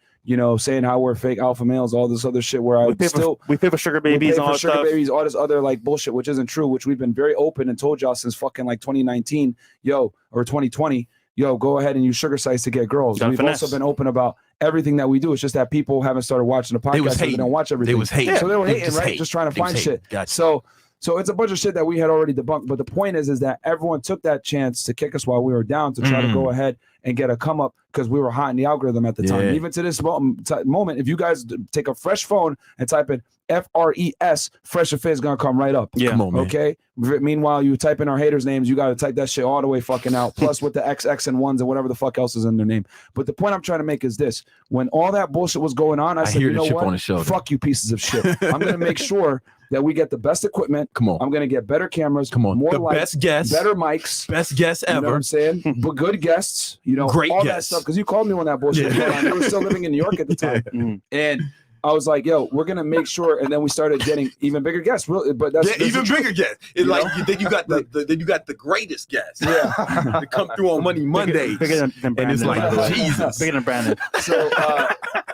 saying how we're fake alpha males, all this other shit where we pay for sugar babies, all sugar stuff. babies, all this other like bullshit, which isn't true, which we've been very open and told y'all since fucking like 2019, or 2020, go ahead and use sugar sites to get girls. We've also been open about everything that we do. It's just that people haven't started watching the podcast. They don't watch everything. They was hating. So they were hating, right? Just trying to find shit. Gotcha. So it's a bunch of shit that we had already debunked. But the point is that everyone took that chance to kick us while we were down to try to go ahead and get a come up because we were hot in the algorithm at the time. Even to this moment, if you guys take a fresh phone and type in FRES, Fresh and Fit is going to come right up. Yeah. Come on, man. Okay. Meanwhile, you type in our haters' names, you got to type that shit all the way fucking out. Plus with the XX and ones and whatever the fuck else is in their name. But the point I'm trying to make is this. When all that bullshit was going on, I said, you know what? Fuck you pieces of shit. I'm going to make sure that we get the best equipment. Come on. I'm going to get better cameras. Come on. More the lights, best guests. better mics. Best guests ever. You know what I'm saying? But good guests. Great all guests. that stuff. Because you called me when that bullshit was going on. You were still living in New York at the time. And I was like, yo, we're going to make sure. And then we started getting even bigger guests. But that's even bigger guests. It's then you got the greatest guests. Yeah. to come through on Mondays. Bigger than Brandon. And it's like, Jesus. Bigger than Brandon.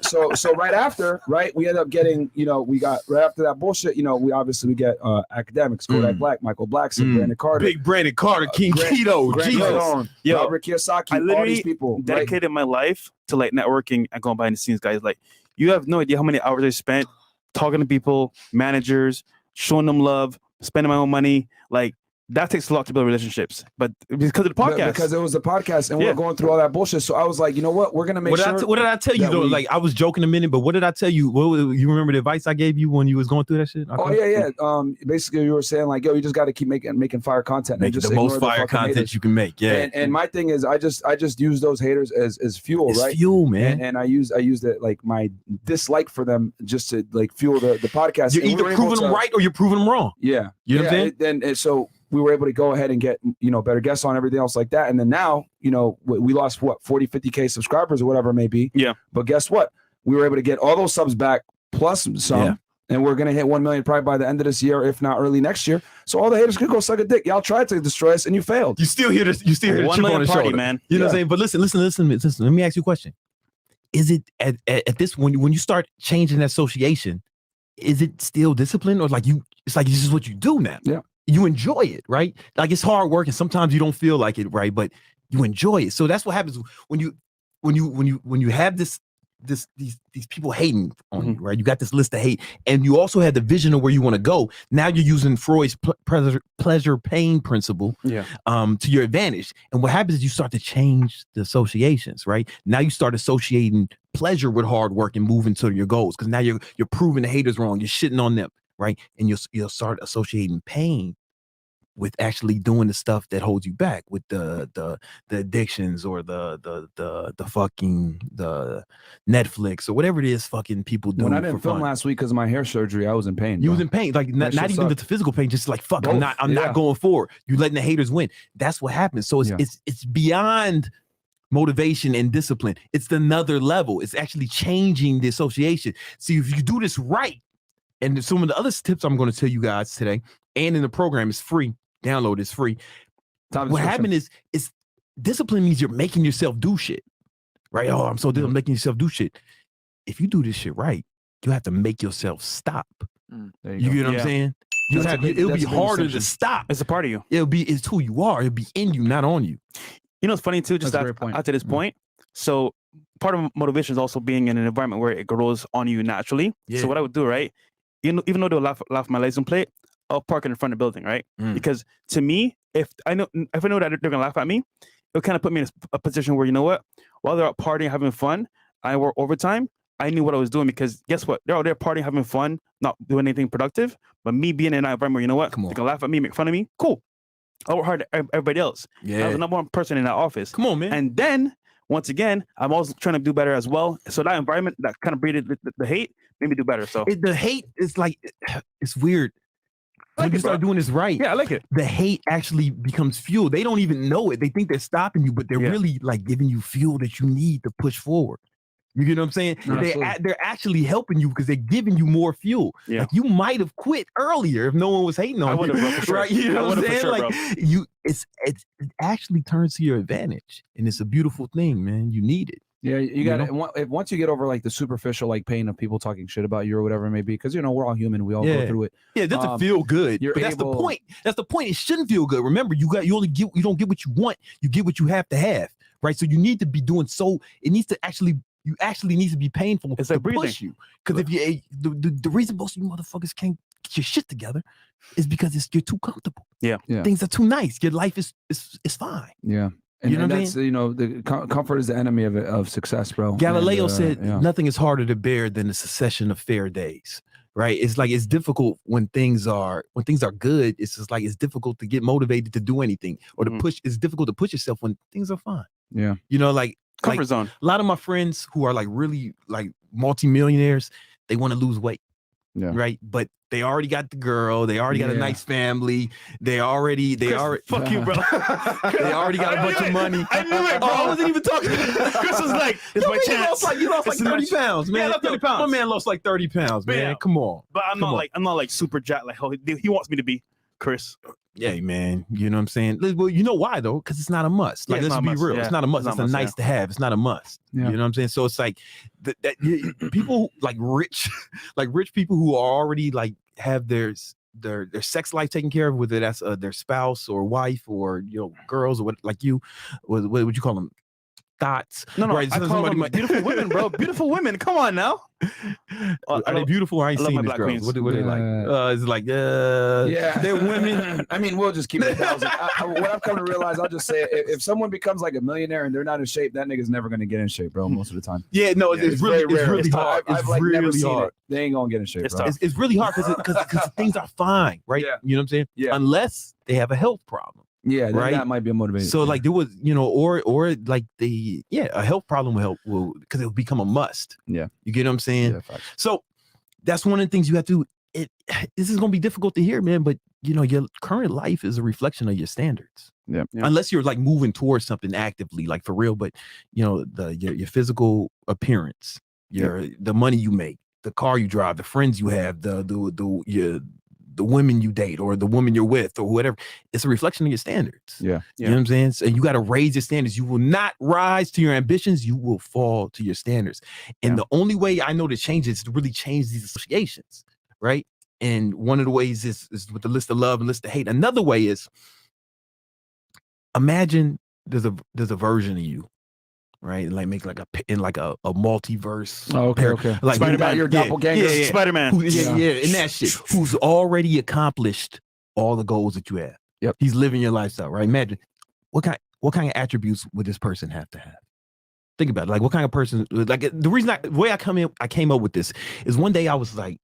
So right after, we ended up getting, we got right after that bullshit, we get academics, Kodak Black, Michael Blackson, Brandon Carter. Big Brandon Carter, King Keto, Jesus. Robert Kiyosaki, I literally all these people. dedicated my life to like networking and going behind the scenes, guys. Like, you have no idea how many hours I spent talking to people, managers, showing them love, spending my own money. Like, that takes a lot to build relationships, but because of the podcast, because it was the podcast, and we're going through all that bullshit. So I was like, you know what, we're gonna make sure. What did I tell you though? Like, I was joking a minute, but what did I tell you? You remember the advice I gave you when you was going through that shit? Basically, you were saying like, yo, you just got to keep making fire content, make the most fire content you can make. Yeah. And my thing is, I just use those haters as fuel, it's right? Fuel, man. And I use it like my dislike for them just to like fuel the podcast. You're either proving them right or you're proving them wrong. Yeah. You know what I'm saying? And so we were able to go ahead and get, better guests on, everything else like that. And then now, we lost 40, 50K subscribers or whatever it may be. Yeah. But guess what? We were able to get all those subs back plus some. Yeah. And we're going to hit 1 million probably by the end of this year, if not early next year. So all the haters could go suck a dick. Y'all tried to destroy us and you failed. You still hear this. You still hear the chip on the shoulder, man. You know what I'm saying? But listen. Let me ask you a question. Is it at this, when you start changing that association, is it still discipline, or it's like this is what you do now? Yeah. You enjoy it, right? Like, it's hard work and sometimes you don't feel like it, right? But you enjoy it. So that's what happens when you have these people hating on you, right? You got this list of hate, and you also had the vision of where you want to go. Now you're using Freud's pleasure pain principle to your advantage. And what happens is you start to change the associations, right? Now you start associating pleasure with hard work and moving to your goals, because now you're proving the haters wrong. You're shitting on them, right? And you'll start associating pain with actually doing the stuff that holds you back, with the addictions or the fucking the Netflix or whatever it is fucking people do. When I didn't film last week because of my hair surgery, I was in pain. You was in pain, like not even the physical pain, just like fuck. Both. I'm not going forward. You letting the haters win. That's what happens. So it's beyond motivation and discipline. It's another level. It's actually changing the association. See, if you do this right, and some of the other tips I'm going to tell you guys today, and in the program is free. Download is free. What happened is discipline means you're making yourself do shit, right? Oh, I'm so I'm making yourself do shit. If you do this shit right, you have to make yourself stop. You get what I'm saying? It'll be harder to stop. It's a part of you. It's who you are. It'll be in you, not on you. You know, it's funny too. Just after this point. So part of motivation is also being in an environment where it grows on you naturally. Yeah. So what I would do, right? Even though they'll laugh at my license plate, I'll park in front of the building, right? Because to me, if I know that they're gonna laugh at me, it'll kind of put me in a position where, you know what, while they're out partying, having fun, I work overtime, I knew what I was doing because guess what? They're out there partying, having fun, not doing anything productive. But me being in that environment, where, you know what? Come on. They can laugh at me, make fun of me. Cool. I work hard at everybody else. I was Yeah. the number one person in that office. Come on, man. And then once again, I'm also trying to do better as well. So that environment that kind of breeded the hate made me do better. So The hate is like, it's weird. I like When you it, bro. start doing this right, yeah, I like it. the hate actually becomes fuel. They don't even know it. They think they're stopping you, but they're Yeah. really like giving you fuel that you need to push forward. You get what I'm saying? Absolutely. They're actually helping you because they're giving you more fuel. Yeah. Like you might have quit earlier if no one was hating I on would you. have, bro, for sure. Right? You I know what I'm would've for saying? sure, Like bro. it actually turns to your advantage, and it's a beautiful thing, man. You need it. Yeah, you You got to once you get over like the superficial like pain of people talking shit about you or whatever it may be, because we're all human, we all go Yeah. through it. Yeah, it doesn't Um, feel good. you're But that's the able- point. That's the point. It shouldn't feel good. Remember, you don't get what you want. You get what you have to have. Right. So you need to be doing you actually need to be painful It's to like breathing. push you. Because if you the reason most of you motherfuckers can't get your shit together is because you're too comfortable. Yeah. Things are too nice. Your life is fine. Yeah. And, You know and what I that's the comfort is the enemy of success, bro. Galileo And, said yeah. nothing is harder to bear than a succession of fair days. Right? It's like it's difficult when things are good. It's just like it's difficult to get motivated to do anything or to push. It's difficult to push yourself when things are fine. Yeah. Like Comfort zone. a lot of my friends who are like really like multimillionaires, they want to lose weight. Yeah. Right. But they already got the girl. They already got a Yeah. nice family. They already Fuck you, bro. they already got a bunch of money. I knew it, bro. Oh, I wasn't even talking. Chris was like, "It's my chance." You lost like It's my 30 pounds, man. Yeah, I lost 30 pounds. My man lost like 30 pounds, man. Yeah. Come on. But I'm Come not on. like super jacked like how he wants me to be, Chris. Yeah, man. You know what I'm saying? Well, you know why though? Because it's not a must. Yeah, Like, it's let's not a be must. real. Yeah. It's not a must. It's It's not a a must, nice to have. It's not a must. Yeah. You know what I'm saying? So it's like people like rich people who are already like have their sex life taken care of, whether that's their spouse or wife or girls or what would you call them? Thoughts. No, Right, I so call somebody them might- beautiful women, bro. Beautiful women. Come on now. Are they beautiful? I ain't I love seen my these black girls. queens. What are they like? It's like Yeah, they're women. I mean, we'll just keep it 1,000. What I've come to realize, I'll just say, if someone becomes like a millionaire and they're not in shape, that nigga's never going to get in shape, bro. Most of the time, Yeah, no, Yeah, it's really very rare. it's really hard. I've It's like never really seen hard. it. They ain't gonna get in shape, It's bro. tough. It's really hard because things are fine, right? Yeah. You know what I'm saying? Yeah. Unless they have a health problem. Yeah, then Right? that might be a motivation. So like there was, or like a health problem will because it'll become a must. Yeah. You get what I'm saying? yeah, facts. So that's one of the things you have to. This is gonna be difficult to hear, man. But your current life is a reflection of your standards. Yeah. Unless you're like moving towards something actively, like for real. But your physical appearance, the money you make, the car you drive, the friends you have, the women you date or the woman you're with or whatever, it's a reflection of your standards. Yeah. You know what I'm saying? So you got to raise your standards. You will not rise to your ambitions. You will fall to your standards. And the only way I know to change it is to really change these associations, right? And one of the ways is with the list of love and list of hate. Another way is imagine there's a version of you, right? Like make like a multiverse. Oh, okay, okay. Like Spider-Man, your doppelganger. Yeah. Spider-Man. And that shit. Who's already accomplished all the goals that you have. Yep. He's living your lifestyle, right? Imagine what kind of attributes would this person have to have? Think about it. Like what kind of person? Like the reason the way I came up with this is one day I was like,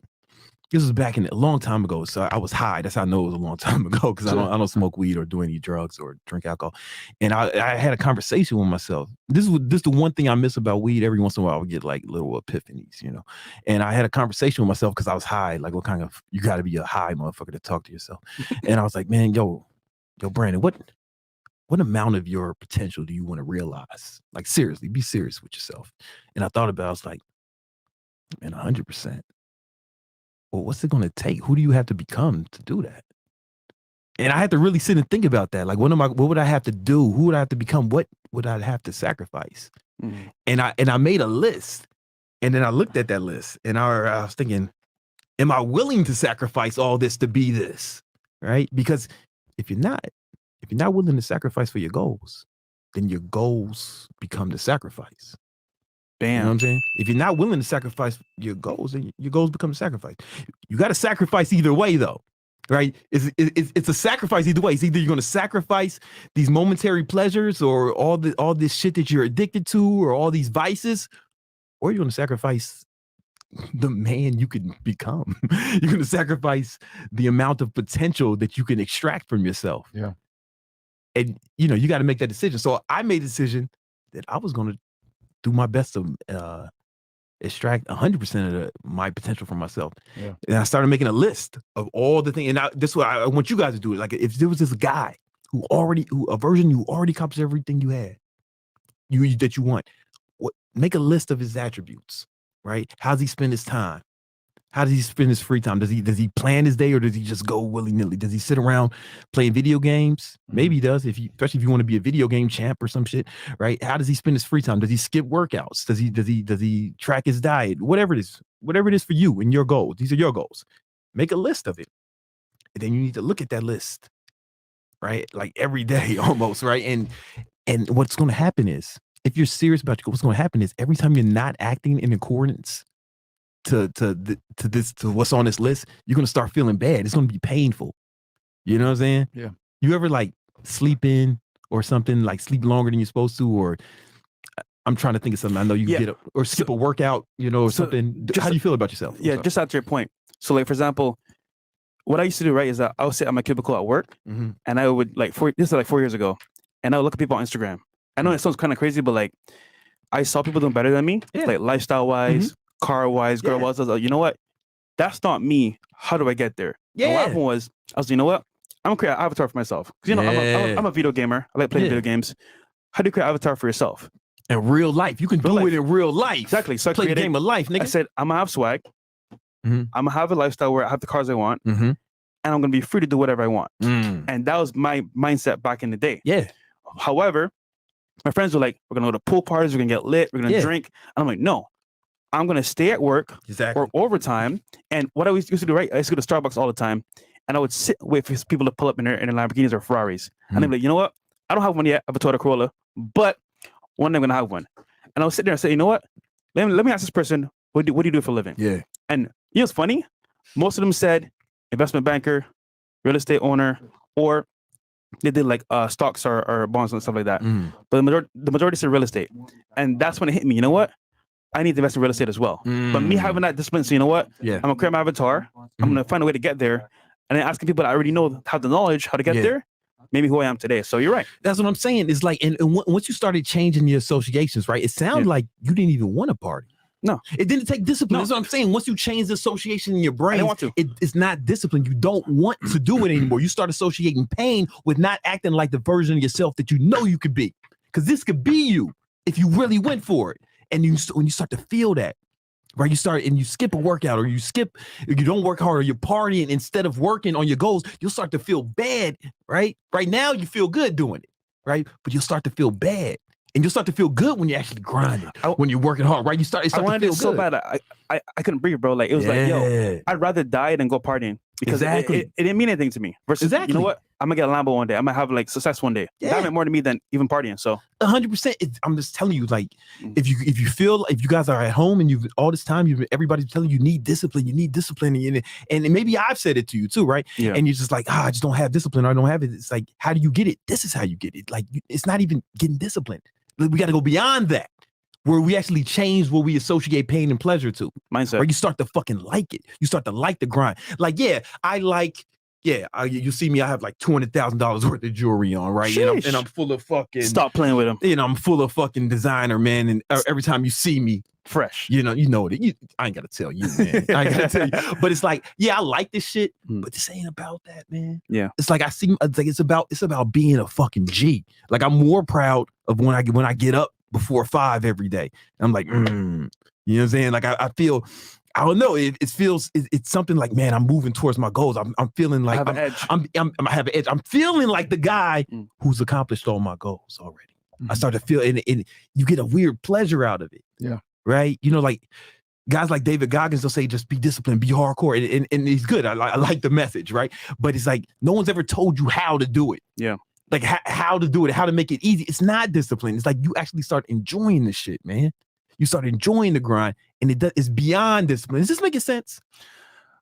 this was back in a long time ago. So I was high. That's how I know it was a long time ago because I don't smoke weed or do any drugs or drink alcohol. And I had a conversation with myself. This is the one thing I miss about weed. Every once in a while I would get like little epiphanies, And I had a conversation with myself because I was high. Like what kind of, you got to be a high motherfucker to talk to yourself. And I was like, man, yo, Brandon, what amount of your potential do you want to realize? Like seriously, be serious with yourself. And I thought about it, I was like, man, 100%. Well, what's it going to take? Who do you have to become to do that? And I had to really sit and think about that. Like, what would I have to do? Who would I have to become? What would I have to sacrifice? Mhm. And I made a list. And then I looked at that list and I was thinking, am I willing to sacrifice all this to be this? Right? Because if you're not willing to sacrifice for your goals, then your goals become the sacrifice. Bam. You know what I'm saying? If you're not willing to sacrifice your goals, then your goals become a sacrifice. You got to sacrifice either way, though, right? It's a sacrifice either way. It's either you're going to sacrifice these momentary pleasures or all this shit that you're addicted to or all these vices, or you're going to sacrifice the man you can become. You're going to sacrifice the amount of potential that you can extract from yourself. Yeah. And, you know, you got to make that decision. So I made a decision that I was going to do my best to extract 100% of my potential from myself. Yeah. And I started making a list of all the things. And this is what I want you guys to do. Like, if there was this guy a version you already accomplished everything you had, that you want, make a list of his attributes, right? How does he spend his time? How does he spend his free time? Does he plan his day, or does he just go willy-nilly? Does he sit around playing video games? Maybe he does, especially if you want to be a video game champ or some shit, right? How does he spend his free time? Does he skip workouts? Does he track his diet? Whatever it is for you and your goals. These are your goals. Make a list of it. And then you need to look at that list, right? Like every day almost, right? And what's going to happen is, if you're serious about your goals, what's going to happen is every time you're not acting in accordance to what's on this list, you're going to start feeling bad. It's going to be painful. You know what I'm saying? Yeah. You ever like sleep in or something, like sleep longer than you're supposed to, or I'm trying to think of something. I know you get or skip a workout, you know, or something. How do you feel about yourself? Yeah, just out to your point. So like, for example, what I used to do, right, is that I would sit at my cubicle at work, and I would this is like 4 years ago, and I would look at people on Instagram. I know it sounds kind of crazy, but like, I saw people doing better than me, like lifestyle wise, car wise, girl wise. I was like, you know what? That's not me. How do I get there? Yeah. And what happened was, I was, you know what? I'm gonna create an avatar for myself. Because, you know, I'm a video gamer. I like playing video games. How do you create an avatar for yourself? In real life. You can do it in real life. Exactly. So I play the created, game of life, nigga. I said, I'm gonna have swag. I'm gonna have a lifestyle where I have the cars I want. And I'm gonna be free to do whatever I want. And that was my mindset back in the day. Yeah. However, my friends were like, we're gonna go to pool parties, we're gonna get lit, we're gonna drink. And I'm like, no, I'm gonna stay at work or overtime. And what I used to do, right? I used to go to Starbucks all the time, and I would wait for people to pull up in their Lamborghinis or Ferraris. And I'd be like, you know what? I don't have one yet. I have a Toyota Corolla, but one day I'm gonna have one. And I would sit there and say, you know what? Let me ask this person, what do you do for a living? Yeah. And you know what's funny? Most of them said investment banker, real estate owner, or they did like stocks or bonds and stuff like that. But the majority said real estate. And that's when it hit me. You know what? I need to invest in real estate as well. But me having that discipline, so you know what? I'm gonna create my avatar. I'm gonna find a way to get there. And then asking people that I already know have the knowledge how to get there, maybe who I am today. So you're right. That's what I'm saying. It's like, and once you started changing your associations, right? It sounded like you didn't even want to party. No, it didn't take discipline. That's what I'm saying. Once you change the association in your brain, I didn't want to. It's not discipline. You don't want to do it anymore. You start associating pain with not acting like the version of yourself that you know you could be. Because this could be you if you really went for it. And when you start to feel that, right? You skip a workout, or you don't work hard, or you're partying instead of working on your goals, you'll start to feel bad, right? Right now you feel good doing it, right? But you'll start to feel bad. And you'll start to feel good when you're actually grinding, when you're working hard, right? I wanted to feel so bad. I couldn't breathe, bro. Like, it was like, yo, I'd rather die than go partying, because it didn't mean anything to me. Versus, you know what? I'm gonna get a Lambo one day. I'm gonna have like success one day. That meant more to me than even partying. So 100%. I'm just telling you, like, if you guys are at home and you've all this time, everybody's telling you need discipline, and maybe I've said it to you too, right? Yeah. And you're just like, I just don't have discipline, or I don't have it. It's like, how do you get it? This is how you get it. Like, it's not even getting disciplined. We got to go beyond that, where we actually change what we associate pain and pleasure to. Mindset. Where you start to fucking like it. You start to like the grind. Like, you see me, I have like $200,000 worth of jewelry on, right? And I'm full of fucking... Stop playing with them. You know, I'm full of fucking designer, man. And every time you see me, fresh. You know it. I ain't got to tell you, man. I ain't got to tell you. But it's like, I like this shit, but this ain't about that, man. Yeah. It's like, it's about being a fucking G. Like, I'm more proud of when I get up before 5 every day. I'm like, you know what I'm saying? Like, I feel... I don't know. It's something like, man, I'm moving towards my goals. I'm feeling like I have an edge. I'm feeling like the guy who's accomplished all my goals already. I start to feel, and you get a weird pleasure out of it. Yeah. Right. You know, like guys like David Goggins, they'll say, just be disciplined, be hardcore. And he's good. I like the message. Right. But it's like, no one's ever told you how to do it. Yeah. Like how to do it, how to make it easy. It's not discipline. It's like you actually start enjoying the shit, man. You start enjoying the grind, and it's beyond discipline. Is this making sense?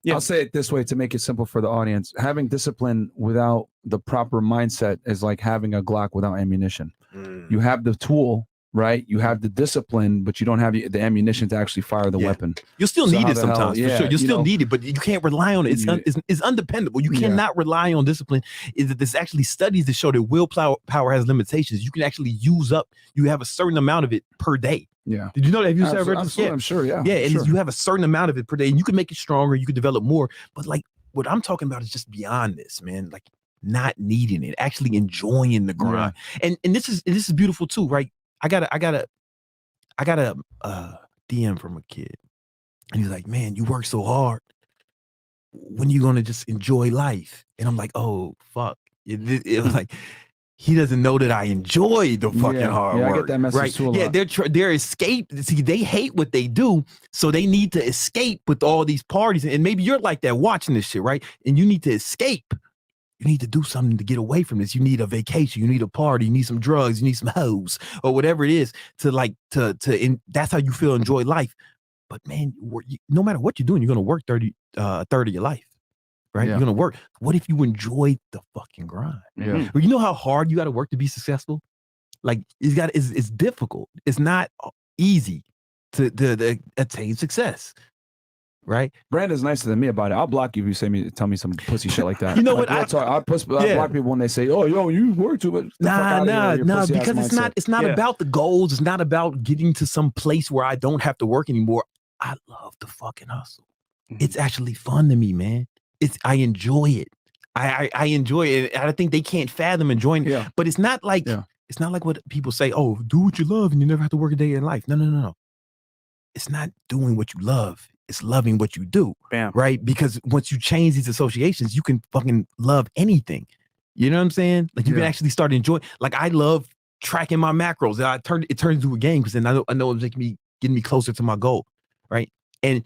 Yeah. I'll say it this way to make it simple for the audience. Having discipline without the proper mindset is like having a Glock without ammunition. You have the tool, right? You have the discipline, but you don't have the ammunition to actually fire the weapon. You'll still So need how it the hell- sometimes, for yeah, sure. You'll you still know, need it, but you can't rely on it. It's undependable. You Yeah. cannot rely on discipline. There's actually studies that show that willpower has limitations. You can actually use up, you have a certain amount of it per day. Yeah. Did you know that? Have you ever heard this? Absolutely, I'm sure. Yeah. Yeah, and sure. you have a certain amount of it per day, and you can make it stronger, you can develop more. But like what I'm talking about is just beyond this, man. Like not needing it, actually enjoying the grind. And this is beautiful too, right? I got a DM from a kid, and he's like, "Man, you work so hard. When you gonna just enjoy life?" And I'm like, "Oh fuck!" It was like he doesn't know that I enjoy the fucking hard work. I get that message right? too a lot. They're escape. See, they hate what they do, so they need to escape with all these parties. And maybe you're like that watching this shit, right? And you need to escape. You need to do something to get away from this. You need a vacation. You need a party. You need some drugs. You need some hoes or whatever it is that's how you feel enjoy life. But man, no matter what you're doing, you're going to work a third of your life, right? Yeah. You're going to work. What if you enjoy the fucking grind? Yeah. You know how hard you got to work to be successful? Like it's difficult. It's not easy to attain success. Right, Brandon's nicer than me about it. I'll block you if you tell me some pussy shit like that. You know like, what? I'll block people when they say, "Oh, yo, you work too much." Nah, because it's not Yeah. about the goals. It's not about getting to some place where I don't have to work anymore. I love the fucking hustle. It's actually fun to me, man. I enjoy it. I enjoy it. I think they can't fathom enjoying it. Yeah. But it's not like it's not like what people say. Oh, do what you love and you never have to work a day in life. No. It's not doing what you love. It's loving what you do. Bam. Right? Because once you change these associations, you can fucking love anything. You know what I'm saying? Like you can actually start enjoying. Like I love tracking my macros. It turns into a game because then I know it's getting me closer to my goal. Right? And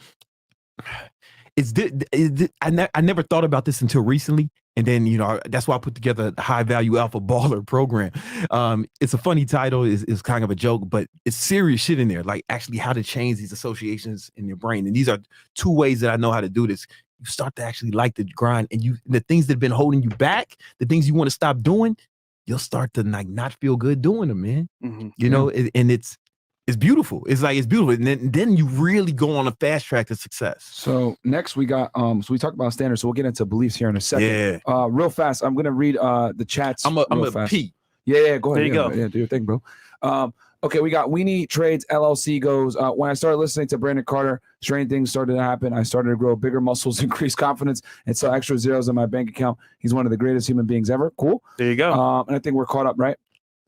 I never thought about this until recently. And then, that's why I put together the High Value Alpha Baller program. It's a funny title, it's kind of a joke, but it's serious shit in there, like actually how to change these associations in your brain. And these are 2 ways that I know how to do this. You start to actually like the grind, and the things that have been holding you back, the things you want to stop doing, you'll start to like not feel good doing them, man. Mm-hmm. And it's beautiful. It's beautiful. And then you really go on a fast track to success. So next we got so we talked about standards, so we'll get into beliefs here in a second. Yeah. Real fast, I'm gonna read the chats. I'm a fast. P. Yeah, go ahead. There you go. Yeah, do your thing, bro. Okay, we got Weenie Trades LLC goes, when I started listening to Brandon Carter, strange things started to happen. I started to grow bigger muscles, increase confidence, and saw extra zeros in my bank account. He's one of the greatest human beings ever. Cool. There you go. And I think we're caught up, right?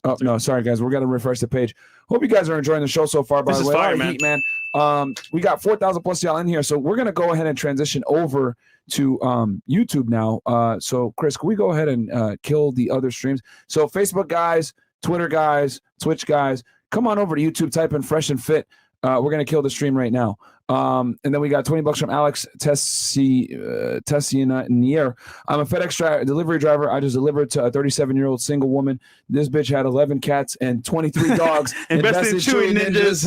Oh, no, sorry, guys. We're going to refresh the page. Hope you guys are enjoying the show so far, by This the is way. fire, A lot of man. heat, man. We got 4,000 plus y'all in here, so we're going to go ahead and transition over to YouTube now. So, Chris, can we go ahead and kill the other streams? So, Facebook guys, Twitter guys, Twitch guys, come on over to YouTube, type in Fresh and Fit. We're going to kill the stream right now. And then we got $20 from Alex Tessianier. I'm a FedEx delivery driver. I just delivered to a 37-year-old single woman. This bitch had 11 cats and 23 dogs. Invested in Chewy Ninjas.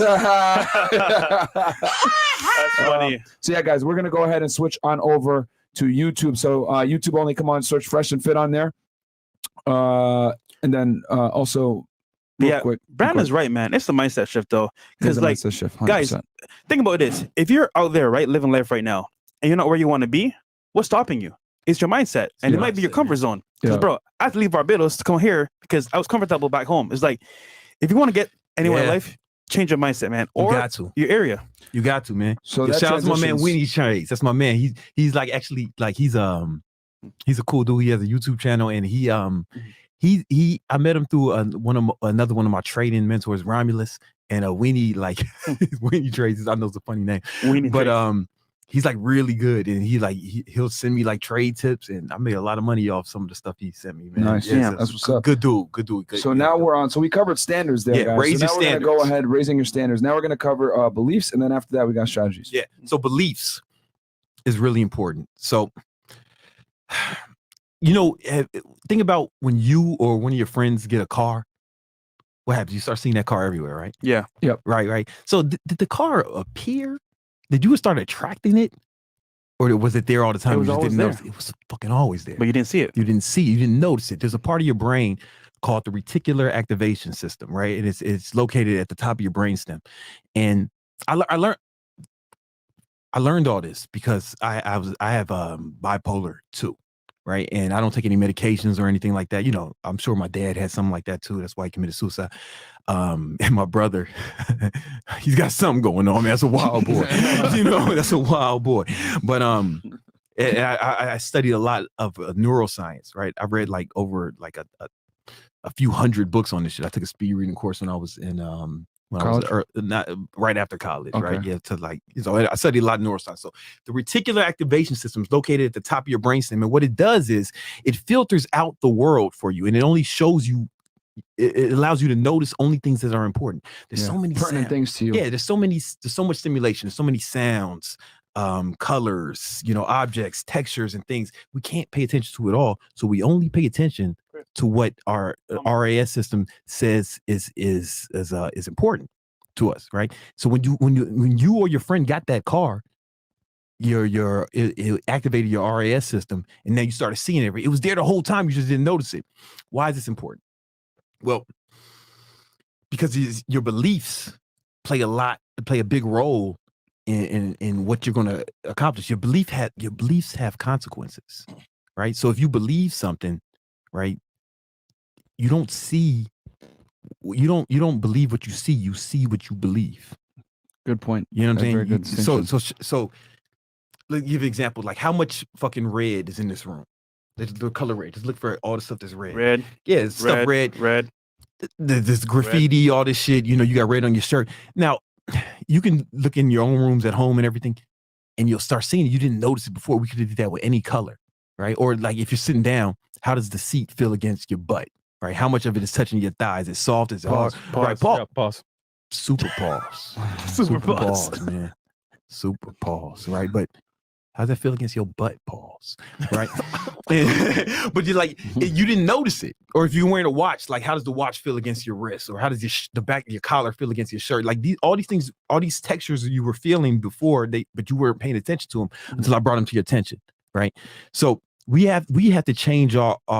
That's funny. So yeah, guys, we're going to go ahead and switch on over to YouTube. So YouTube only, come on, search Fresh and Fit on there. And then also, quick. Brandon's right, man. It's the mindset shift, though. Because, like, shift, guys, think about this. If you're out there, right, living life right now, and you're not where you want to be, what's stopping you? It's your mindset. And it might be your comfort zone. Because, bro, I had to leave Barbados to come here because I was comfortable back home. It's like, if you want to get anywhere in life, change your mindset, man. Or you got to. Your area. You got to, man. So shout out to my man Weenie Trades. That's my man. He's like actually like he's a cool dude. He has a YouTube channel, and he I met him through another one of my trading mentors, Romulus, and Weenie, like Weenie Trades. I know it's a funny name, but he's like really good, and he'll send me like trade tips, and I made a lot of money off some of the stuff he sent me, man. Nice. Yeah, that's what's up. Good dude. Good. So now we're on. So we covered standards there, guys. Raise so your now we're standards. gonna go ahead raising your standards. Now we're gonna cover beliefs, and then after that we got strategies. Yeah. So beliefs is really important. So think about when you or one of your friends get a car. What happens? You start seeing that car everywhere, right? Yeah. Yep. Right. So did the car appear? Did you start attracting it? Or was it there all the time? It was you just always didn't there. notice it? It was fucking always there. But you didn't see it. You didn't notice it. There's a part of your brain called the reticular activation system, right? And it's located at the top of your brainstem. And I learned all this because I have bipolar 2, right? And I don't take any medications or anything like that. You know, I'm sure my dad had something like that too. That's why he committed suicide. And my brother, he's got something going on, man. That's a wild boy. You know, that's a wild boy. But and I studied a lot of neuroscience, right? I read like over like a few hundred books on this shit. I took a speed reading course when I was in college? not right after college, Okay. right? Yeah, to like, so I studied a lot of neuroscience. So the reticular activation system is located at the top of your brainstem, and what it does is it filters out the world for you, and it only shows you. It allows you to notice only things that are important. There's so many pertinent things to you. Yeah, there's so much stimulation. There's so many sounds, colors, you know, objects, textures, and things. We can't pay attention to it all, so we only pay attention to what our RAS system says is important to us, right? So when you or your friend got that car, it activated your RAS system, and then you started seeing it. It was there the whole time. You just didn't notice it. Why is this important? Well, because your beliefs play a big role in what you're going to accomplish. Your beliefs have consequences, right? So if you believe something, right, you don't believe what you see what you believe. Good point. You know what I'm saying? Very good distinction. So let me give you an example. Like, how much fucking red is in this room? The color red. Just look for all the stuff that's red. Red. Yeah, it's stuff red. Red. This graffiti, all this shit. You know, you got red on your shirt. Now, you can look in your own rooms at home and everything, and you'll start seeing it. You didn't notice it before. We could have did that with any color, right? Or like if you're sitting down, how does the seat feel against your butt, right? How much of it is touching your thighs? Is it soft? Is it hard? Right, Pause. Super pause. Super pause. Man. Super pause, right? But how's that feel against your butt? Pause, right? But you're like, you didn't notice it. Or if you're wearing a watch, like how does the watch feel against your wrist? Or how does the back of your collar feel against your shirt? Like all these things, all these textures you were feeling before, but you weren't paying attention to them until I brought them to your attention, right? So we have to change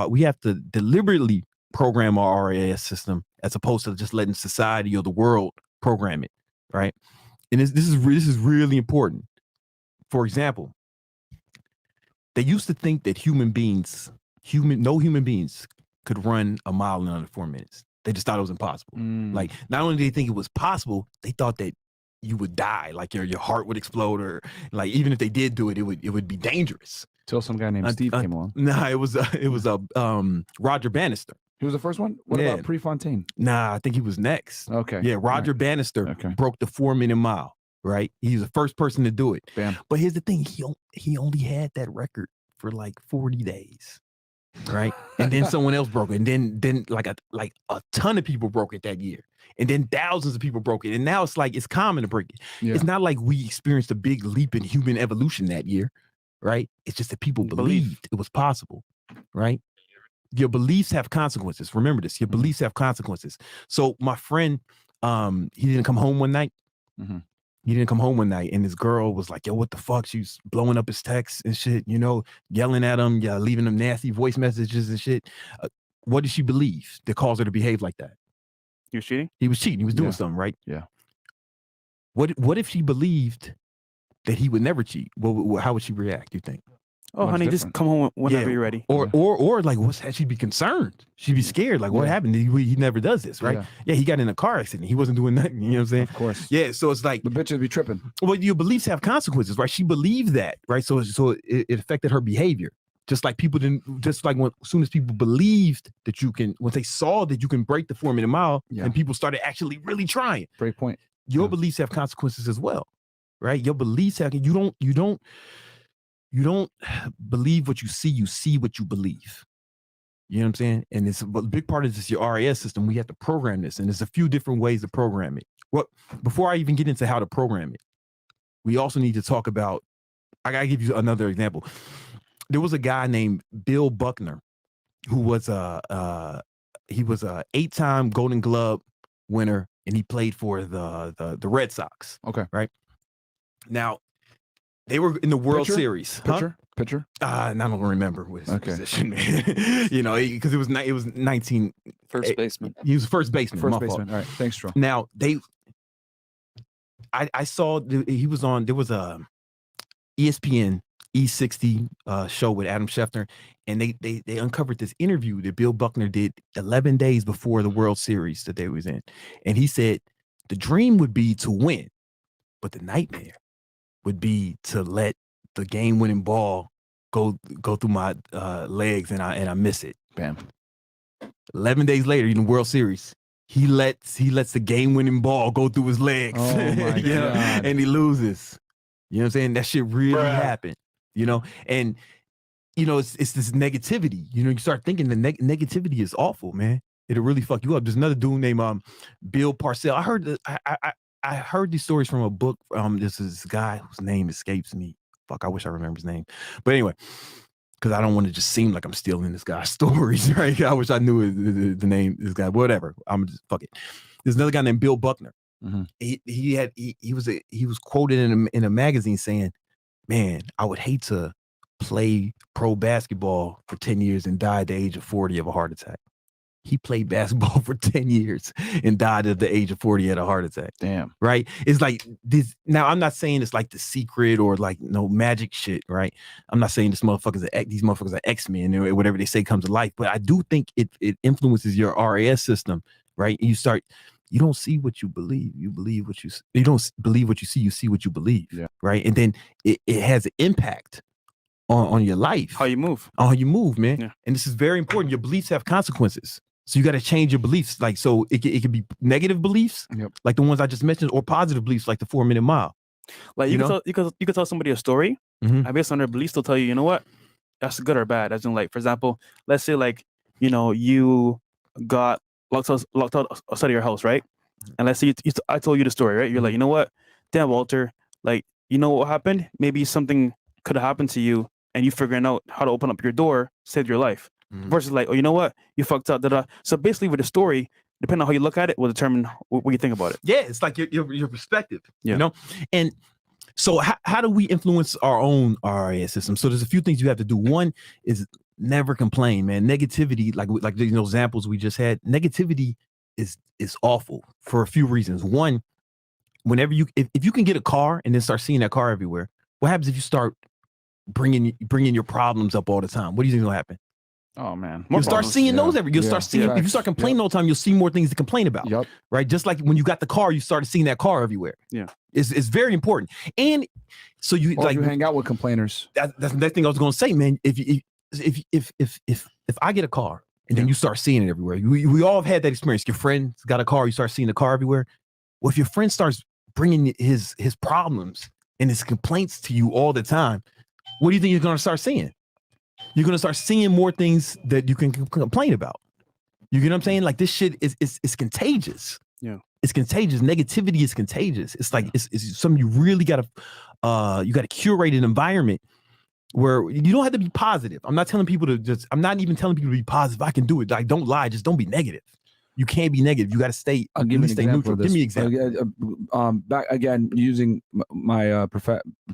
we have to deliberately program our RAS system as opposed to just letting society or the world program it, right? And this is really important. For example, they used to think that no human beings could run a mile in under 4 minutes. They just thought it was impossible. Like, not only did they think it was possible, they thought that you would die, like your heart would explode, or like even if they did do it, it would be dangerous. Till some guy named Steve came along. Nah, it was Roger Bannister. He was the first one? What about Prefontaine? Nah, I think he was next. Okay. Yeah, Roger Bannister broke the 4 minute mile, right? He was the first person to do it. Bam. But here's the thing, he only had that record for like 40 days. Right. And then someone else broke it. And then like a ton of people broke it that year. And then thousands of people broke it. And now it's like it's common to break it. Yeah. It's not like we experienced a big leap in human evolution that year. Right. It's just that people believed it was possible. Right. Your beliefs have consequences. Remember this. Your beliefs have consequences. So my friend, he didn't come home one night. He didn't come home one night, and this girl was like, yo, what the fuck? She was blowing up his texts and shit, you know, yelling at him, leaving him nasty voice messages and shit. What did she believe that caused her to behave like that? He was cheating? He was cheating. He was doing something, right? Yeah. What if she believed that he would never cheat? Well, how would she react, you think? Oh, honey, just come home whenever you're ready. Or like, she'd be concerned. She'd be scared. Like, what happened? He never does this, right? Yeah, he got in a car accident. He wasn't doing nothing. You know what I'm saying? Of course. Yeah, so it's like the bitches be tripping. Well, your beliefs have consequences, right? She believed that, right? So it affected her behavior. Just like people didn't. Just like as soon as people believed that you can, when they saw that you can break the 4 minute mile, and people started actually really trying. Great point. Your beliefs have consequences as well, right? Your beliefs have. You don't believe what you see what you believe. You know what I'm saying? And it's a big part of this, your RAS system. We have to program this, and there's a few different ways to program it. Well, before I even get into how to program it, we also need to talk about, I gotta give you another example. There was a guy named Bill Buckner who was a 8-time Golden Glove winner, and he played for the Red Sox. Okay. Right? Now, they were in the World Series. Pitcher? I don't remember what his position. You know, because it was 19 First baseman. He was first baseman. First my baseman. fault. All right. Thanks, Tro. Now I saw he was on. There was a ESPN E60 show with Adam Schefter, and they uncovered this interview that Bill Buckner did 11 days before the World Series that they was in, and he said the dream would be to win, but the nightmare would be to let the game-winning ball go through my legs and I miss it. Bam. 11 days later in the World Series, he lets the game-winning ball go through his legs. Oh my God. And he loses. You know what I'm saying? That shit really happened. You know, and you know it's this negativity. You know, you start thinking the negativity is awful, man. It'll really fuck you up. There's another dude named Bill Parcells. I heard these stories from a book. This is a guy whose name escapes me. Fuck, I wish I remember his name. But anyway, because I don't want to just seem like I'm stealing this guy's stories, right? I wish I knew the name of this guy. Whatever. I'm just fuck it. There's another guy named Bill Buckner. Mm-hmm. He was quoted in a magazine saying, "Man, I would hate to play pro basketball for 10 years and die at the age of 40 of a heart attack." He played basketball for 10 years and died at the age of 40 at a heart attack. Damn. Right? It's like this. Now, I'm not saying it's like The Secret or like no magic shit, right? I'm not saying these motherfuckers are X-Men or whatever they say comes to life, but I do think it influences your RAS system, right? You don't see what you believe. You believe what you don't believe what you see what you believe. Yeah. Right. And then it has an impact on your life. How you move. On how you move, man. Yeah. And this is very important. Your beliefs have consequences. So you got to change your beliefs. Like, so it could be negative beliefs, like the ones I just mentioned, or positive beliefs like the 4-minute mile. Like you could tell somebody a story, and based on their beliefs, they'll tell you, you know what, that's good or bad. As in, like, for example, let's say like, you know, you got locked out outside of your house, right? And let's say I told you the story, right? You're like, you know what, damn, Walter, like, you know what happened? Maybe something could have happened to you, and you figuring out how to open up your door saved your life. Versus like, oh, you know what, you fucked up. So basically, with the story, depending on how you look at it, will determine what you think about it. Yeah, it's like your perspective. Yeah. You know, and so how do we influence our own RAS system? So there's a few things you have to do. One is never complain, man. Negativity, like you know, examples we just had. Negativity is awful for a few reasons. One, whenever if you can get a car and then start seeing that car everywhere, what happens if you start bringing your problems up all the time? What do you think will happen? Oh man, you'll start seeing those every. You'll start seeing. If you start complaining all the time, you'll see more things to complain about. Yep. Right. Just like when you got the car, you started seeing that car everywhere. Yeah. It's very important. And so you or like you hang out with complainers. That's the next thing I was going to say, man. If I get a car and then you start seeing it everywhere, we all have had that experience. Your friend's got a car, you start seeing the car everywhere. Well, if your friend starts bringing his problems and his complaints to you all the time, what do you think you're going to start seeing? You're going to start seeing more things that you can complain about. You get what I'm saying? Like, this shit is contagious. Yeah. It's contagious. Negativity is contagious. It's like, it's something you really got to curate an environment where you don't have to be positive. I'm not even telling people to be positive. I can do it. Like, don't lie. Just don't be negative. You can't be negative. You got to stay. I'll give you an example neutral. of this. Give me an example. Back again, using my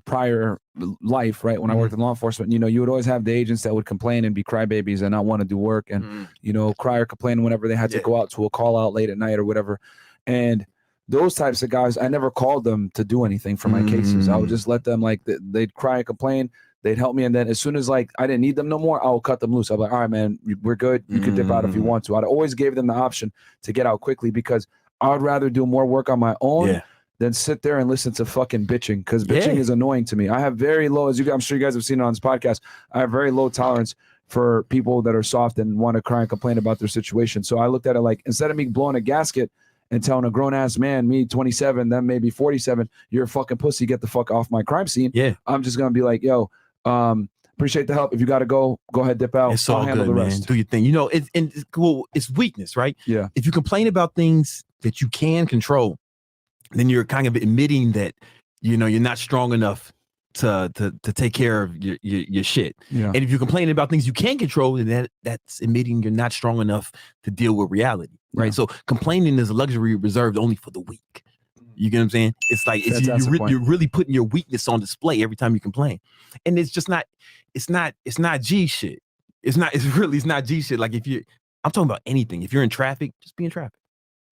prior life, right? When I worked in law enforcement, you know, you would always have the agents that would complain and be crybabies and not want to do work, and you know, cry or complain whenever they had to go out to a call out late at night or whatever. And those types of guys, I never called them to do anything for my cases. I would just let them, like, they'd cry and complain. They'd help me, and then as soon as, like, I didn't need them no more, I'll cut them loose. I'm like, all right, man, we're good. You can dip out if you want to. I'd always gave them the option to get out quickly because I'd rather do more work on my own than sit there and listen to fucking bitching, because bitching is annoying to me. I have very low, I'm sure you guys have seen it on this podcast, I have very low tolerance for people that are soft and want to cry and complain about their situation. So I looked at it like, instead of me blowing a gasket and telling a grown-ass man, me 27, then maybe 47, you're a fucking pussy, get the fuck off my crime scene. Yeah. I'm just going to be like, yo, appreciate the help. If you got to go ahead, dip out. It's all handle good, the rest. Man. Do your thing. You know, it's weakness, right? Yeah. If you complain about things that you can control, then you're kind of admitting that, you know, you're not strong enough to take care of your shit. Yeah. And if you're complaining about things you can't control, then that's admitting you're not strong enough to deal with reality, right? Yeah. So complaining is a luxury reserved only for the weak. You get what I'm saying? It's like you're really putting your weakness on display every time you complain, and it's just not. It's not G shit. It's not G shit. Like, if you I'm talking about anything. If you're in traffic, just be in traffic.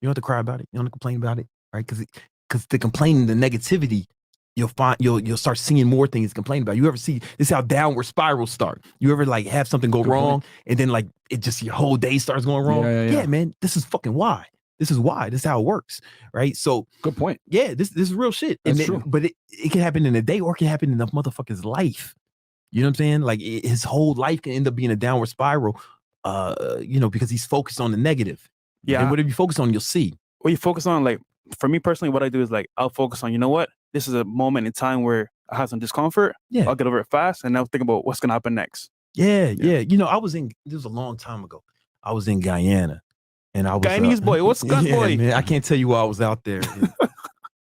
You don't have to cry about it. You don't have to complain about it, right? Because the complaining, the negativity, you'll start seeing more things to complain about. You ever see this? Is how downward spirals start. You ever like have something go wrong, and then like it just your whole day starts going wrong? Yeah, man. This is fucking why. This is why. This is how it works, right? So good point. Yeah, this is real shit. That's true. But it can happen in a day, or it can happen in the motherfucker's life. You know what I'm saying? Like his whole life can end up being a downward spiral. Because he's focused on the negative. Yeah. And whatever you focus on, you'll see. What you focus on, like for me personally, what I do is like I'll focus on, you know what? This is a moment in time where I have some discomfort. Yeah. I'll get over it fast, and now think about what's gonna happen next. Yeah. You know, this was a long time ago. I was in Guyana, and I was Guyanese boy. What's good, boy? Man, I can't tell you why I was out there.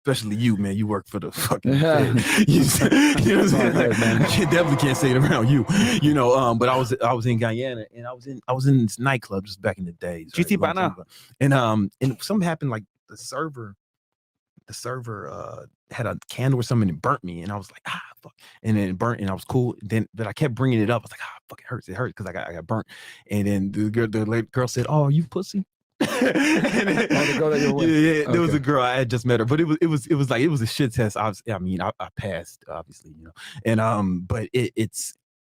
Especially you, man. You work for the fucking Fed. You know what I'm saying? Like, man. I definitely can't say it around you. You know, but I was in Guyana, and I was in this nightclub just back in the days. Right? GT Bana. And something happened, like the server had a candle or something and it burnt me, and I was like, fuck. And then it burnt, and I was cool. But I kept bringing it up. I was like, fuck, it hurts because I got burnt. And then the girl said, "Oh, you pussy." The girl that you were with. There was a girl, I had just met her, but it was a shit test. I passed, obviously, you know. And but it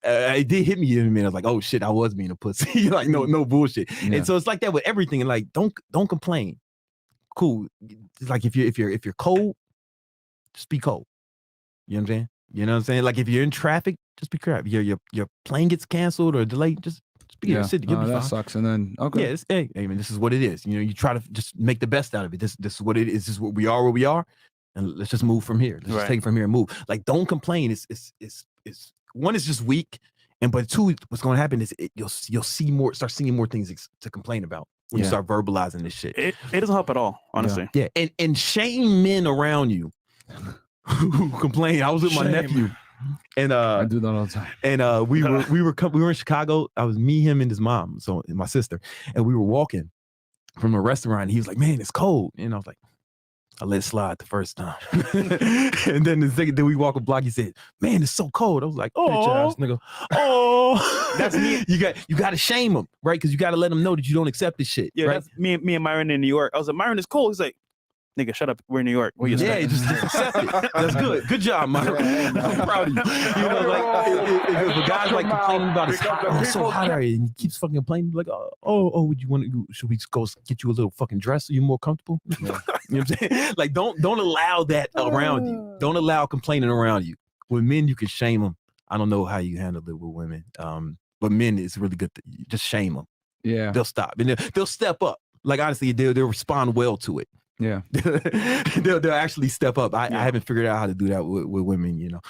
did hit me in a minute. I was like, oh shit, I was being a pussy. Like no bullshit. Yeah. And so it's like that with everything. And like don't complain. Cool. Like if you're cold, just be cold. You know what I'm saying? You know what I'm saying? Like if you're in traffic, just be crap. Your plane gets canceled or delayed, just sit. That sucks. And then okay. Yeah, I mean, this is what it is. You know, you try to just make the best out of it. This is what it is. This is what we are, where we are, and let's just move from here. Let's just take it from here and move. Like, don't complain. It's one is just weak, but two, what's going to happen is you'll start seeing more things to complain about when you start verbalizing this shit. It doesn't help at all, honestly. Yeah, and shame men around you who complain. I was with my nephew. And I do that all the time. And we were in Chicago. I was me, him, and his mom, so my sister, and we were walking from a restaurant. And he was like, "Man, it's cold," and I was like, "I let it slide the first time." And then the second day we walk a block, he said, "Man, it's so cold." I was like, "Oh, nigga, oh, that's me." You got to shame him, right? Because you got to let him know that you don't accept this shit. Yeah, right? That's me and Myron in New York. I was like, "Myron, it's cold." He's like, "Nigga, shut up. We're in New York." Just accept it. That's good. Good job, Myron. I'm proud of you. You know, like if a guy's like complaining about it's so hot out here, and he keeps fucking complaining, like, would you want to? Should we go get you a little fucking dress so you're more comfortable? Yeah. You know what I'm saying? Like, don't allow that around you. Don't allow complaining around you. With men, you can shame them. I don't know how you handle it with women, but men, it's really good. Just shame them. Yeah, they'll stop and they'll step up. Like, honestly, they'll respond well to it. Yeah, they'll actually step up. I haven't figured out how to do that with women, you know.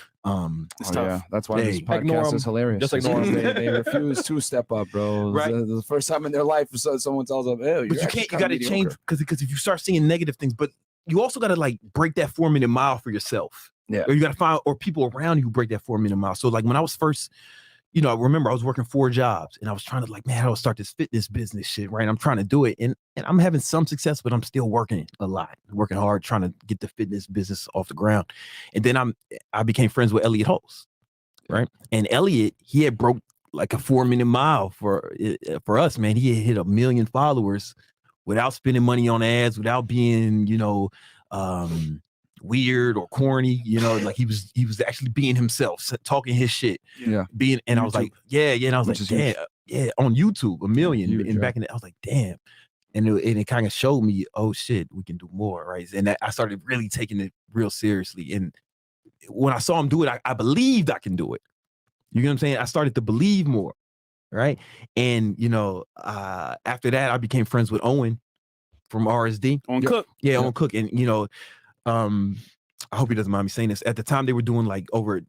It's tough. Yeah, that's why this podcast is hilarious. Just ignore them. They refuse to step up, bro. Right. The first time in their life, someone tells them, "Hey, but you got to change because if you start seeing negative things, but you also got to like break that 4-minute mile for yourself. Yeah, or you got to find people around you who break that 4-minute mile. So like when I was first. You know, I remember I was working 4 jobs and I was trying to like, man, how do I start this fitness business shit, right? I'm trying to do it and I'm having some success, but I'm still working a lot, working hard, trying to get the fitness business off the ground. And then I became friends with Elliot Hulse, right? And Elliot, he had broke like a 4-minute mile for us, man. He had hit 1 million followers without spending money on ads, without being, you know, weird or corny, you know, like he was actually being himself, talking his shit. Yeah. And I was like, and I was like, damn, on YouTube, 1 million. Huge, and back in the, I was like, damn. And it kind of showed me, oh shit, we can do more, right? And I started really taking it real seriously. And when I saw him do it, I believed I can do it. You know what I'm saying? I started to believe more, right? And, you know, after that, I became friends with Owen from RSD. Owen Cook. Yeah, Owen Cook. And, you know, I hope he doesn't mind me saying this. At the time, they were doing like over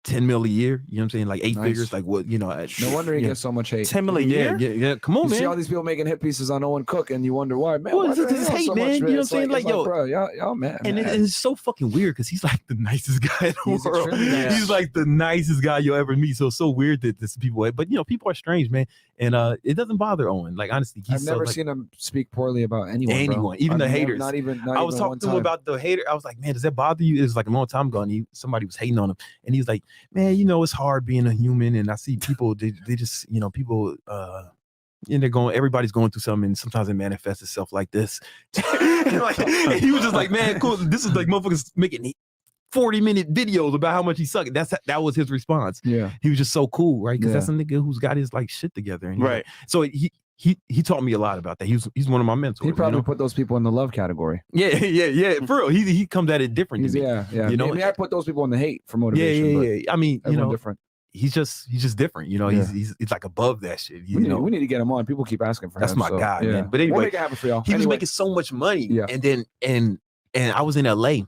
10 mil a year. You know what I'm saying? Like 8 figures. Like what, you know. No wonder he gets so much hate. 10 mil a year? Yeah. Come on, you man. see all these people making hit pieces on Owen Cook, and you wonder why, man. Well, this is hate, man. You know what I'm saying? Like, yo, bro, y'all, man. And it's so fucking weird because he's like the nicest guy in the world. Nice. He's like the nicest guy you'll ever meet. So it's so weird that this people, but you know, people are strange, man. And it doesn't bother Owen. Like, honestly, I've never seen him speak poorly about anyone, even the haters. Not even I was talking to him about the hater. I was like, man, does that bother you? It was like a long time ago, and somebody was hating on him, and he was like, man, you know, it's hard being a human, and I see people, they just, you know, people, everybody's going through something, and sometimes it manifests itself like this. and he was just like, man, cool. This is like motherfuckers making 40-minute videos about how much he sucked. That was his response. Yeah. He was just so cool, right? Because that's a nigga who's got his like shit together. And right. So he taught me a lot about that. He's one of my mentors. He probably put those people in the love category. Yeah. For real. He comes at it different. Yeah. You know, maybe I put those people in the hate for motivation. Yeah. I mean, different. He's just different. You know, he's like above that shit. We need to get him on. People keep asking for him. That's my guy, man. But anyway, we'll make it happen for y'all. He was making so much money. Yeah. And then and I was in LA.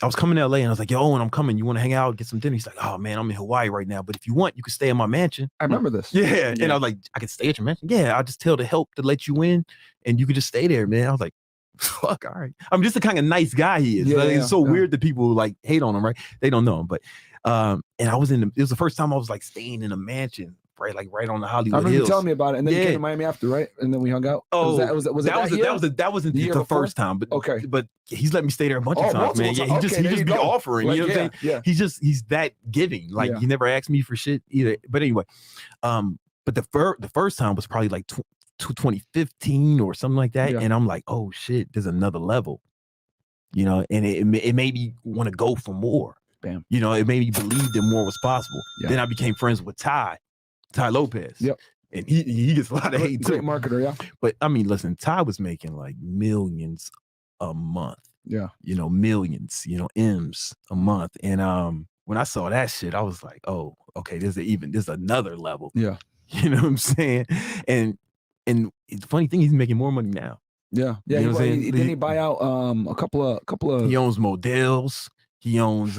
I was coming to LA and I was like, yo, when I'm coming, you want to hang out, get some dinner? He's like, oh man, I'm in Hawaii right now. But if you want, you can stay in my mansion. I remember this. Yeah. And I was like, I can stay at your mansion? Yeah, I'll just tell the help to let you in and you can just stay there, man. I was like, fuck, all right. I'm just the kind of nice guy he is. It's so weird that people like hate on him, right? They don't know him. But and I was it was the first time I was like staying in a mansion. Right, like right on the Hollywood Hills. I remember you telling me about it, and then you came to Miami after, right? And then we hung out. Oh, that wasn't the first time, but okay. But he's let me stay there a bunch of times, man. Yeah, he just be offering. Like, you know what I'm saying? Yeah. He's that giving. Like he never asked me for shit either. But anyway, but the first time was probably like 2015 or something like that, and I'm like, oh shit, there's another level, you know, and it made me want to go for more. Bam. You know, it made me believe that more was possible. Yeah. Then I became friends with Ty Lopez. Yep. And he gets a lot of hate too. Great marketer, yeah. But I mean, listen, Ty was making like millions a month. Yeah. You know, millions, you know, M's a month. And when I saw that shit, I was like, oh, okay, there's another level. Yeah. You know what I'm saying? And the funny thing, he's making more money now. Yeah. Yeah. You know what I'm saying? Didn't he buy out a couple of he owns Models. He owns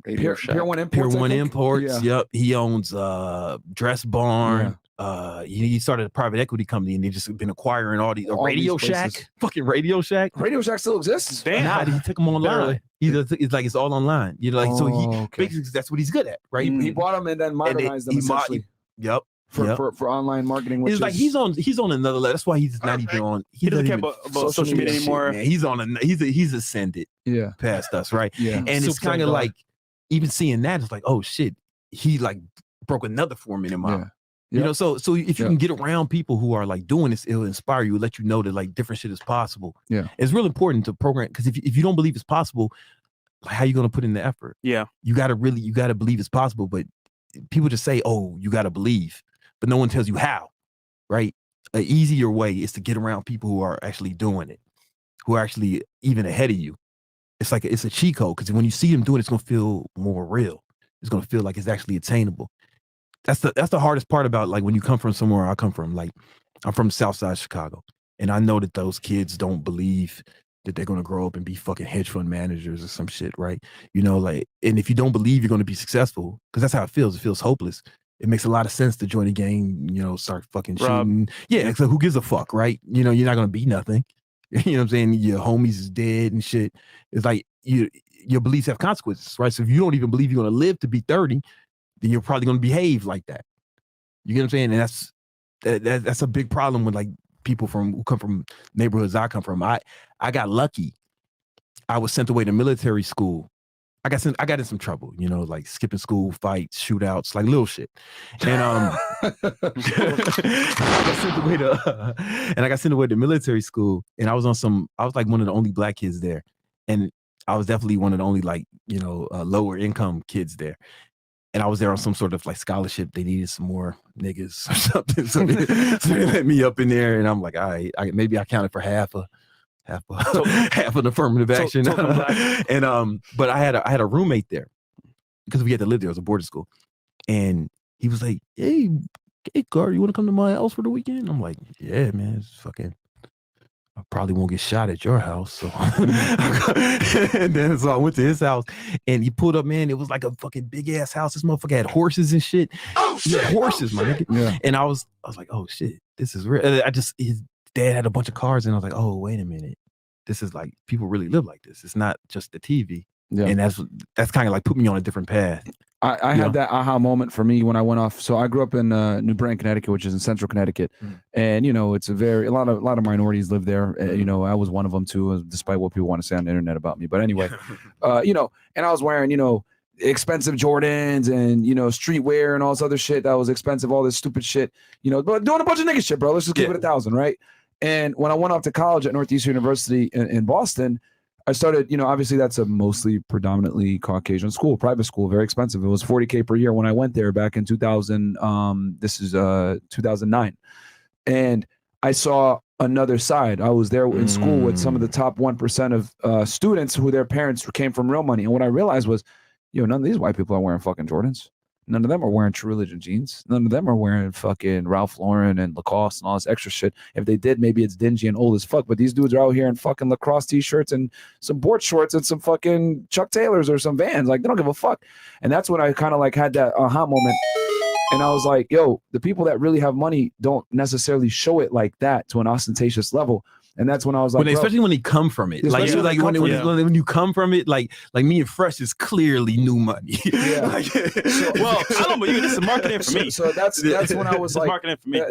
Pier 1 Imports. Pier 1 Imports. Yeah. Yep. He owns Dress Barn. Yeah. He started a private equity company and they've just been acquiring all these Radio Shack. Fucking Radio Shack. Radio Shack still exists. Damn. Nah, he took them online. It's like it's all online. You know, like so basically that's what he's good at, right? He bought them and then modernized them essentially. Yep. For online marketing, which it's like he's on another level. That's why he's not even on. He doesn't care about social media anymore. Shit, he's ascended. Yeah. Past us, right? Yeah. And it's kind of like even seeing that, it's like, oh shit, he like broke another 4-minute mile. Yeah. You know, so if you can get around people who are like doing this, it'll inspire you, let you know that like different shit is possible. Yeah. It's real important to program because if you don't believe it's possible, like how you gonna put in the effort? Yeah. You gotta believe it's possible, but people just say, oh, you gotta believe, but no one tells you how, right? An easier way is to get around people who are actually doing it, who are actually even ahead of you. It's like it's a cheat code because when you see them doing it, it's gonna feel more real. It's gonna feel like it's actually attainable. That's the hardest part about like when you come from somewhere I come from. Like I'm from South Side Chicago, and I know that those kids don't believe that they're gonna grow up and be fucking hedge fund managers or some shit, right? You know, like, and if you don't believe you're gonna be successful, because that's how it feels. It feels hopeless. It makes a lot of sense to join a gang, you know, start fucking shooting. Yeah, so who gives a fuck, right? You know, you're not gonna be nothing. You know what I'm saying? Your homies is dead and shit. It's like your beliefs have consequences, right? So if you don't even believe you're gonna live to be 30, then you're probably gonna behave like that. You get what I'm saying? And that's a big problem with like people who come from neighborhoods I come from. I got lucky. I was sent away to military school. I got in some trouble, you know, like skipping school, fights, shootouts, like little shit. And I got sent away to military school, and I was like one of the only black kids there, and I was definitely one of the only like, you know, lower income kids there. And I was there on some sort of like scholarship. They needed some more niggas or something, so they let me up in there, and I'm like, all right, maybe I counted for half an affirmative action. And but I had a roommate there because we had to live there. It was a boarding school, and he was like, hey Gar, you want to come to my house for the weekend? I'm like, yeah, man, it's fucking, I probably won't get shot at your house. So and then so I went to his house, and he pulled up, man. It was like a fucking big ass house. This motherfucker had horses and shit. Oh shit, horses, my nigga. Yeah. And I was like, oh shit, this is real. His dad had a bunch of cars, and I was like, oh, wait a minute. This is like, people really live like this. It's not just the TV. Yeah. And that's kind of like put me on a different path. I had that aha moment for me when I went off. So I grew up in New Britain, Connecticut, which is in central Connecticcut. And, you know, it's a lot of minorities live there. You know, I was one of them too, despite what people want to say on the internet about me. But anyway, you know, and I was wearing, you know, expensive Jordans and, you know, streetwear and all this other shit that was expensive, all this stupid shit, you know, but doing a bunch of nigga shit, bro. Let's just keep it 1,000, right? And when I went off to college at Northeastern University in Boston, I started, you know, obviously that's a mostly predominantly Caucasian school, private school, very expensive. It was $40K per year when I went there back in 2009. And I saw another side. I was there in school with some of the top 1% of students who their parents came from real money. And what I realized was, none of these white people are wearing fucking Jordans. None of them are wearing True Religion jeans. None of them are wearing fucking Ralph Lauren and Lacoste and all this extra shit. If they did, maybe it's dingy and old as fuck. But these dudes are out here in fucking lacrosse t-shirts and some board shorts and some fucking Chuck Taylors or some Vans. Like, they don't give a fuck. And that's when I kind of like had that aha moment. And I was like, yo, the people that really have money don't necessarily show it like that to an ostentatious level. And that's when I was like, especially when they come from it, like when you come from it, like me and Fresh is clearly new money. Yeah. I don't believe this is marketing for me. So that's when I was like, marketing for me.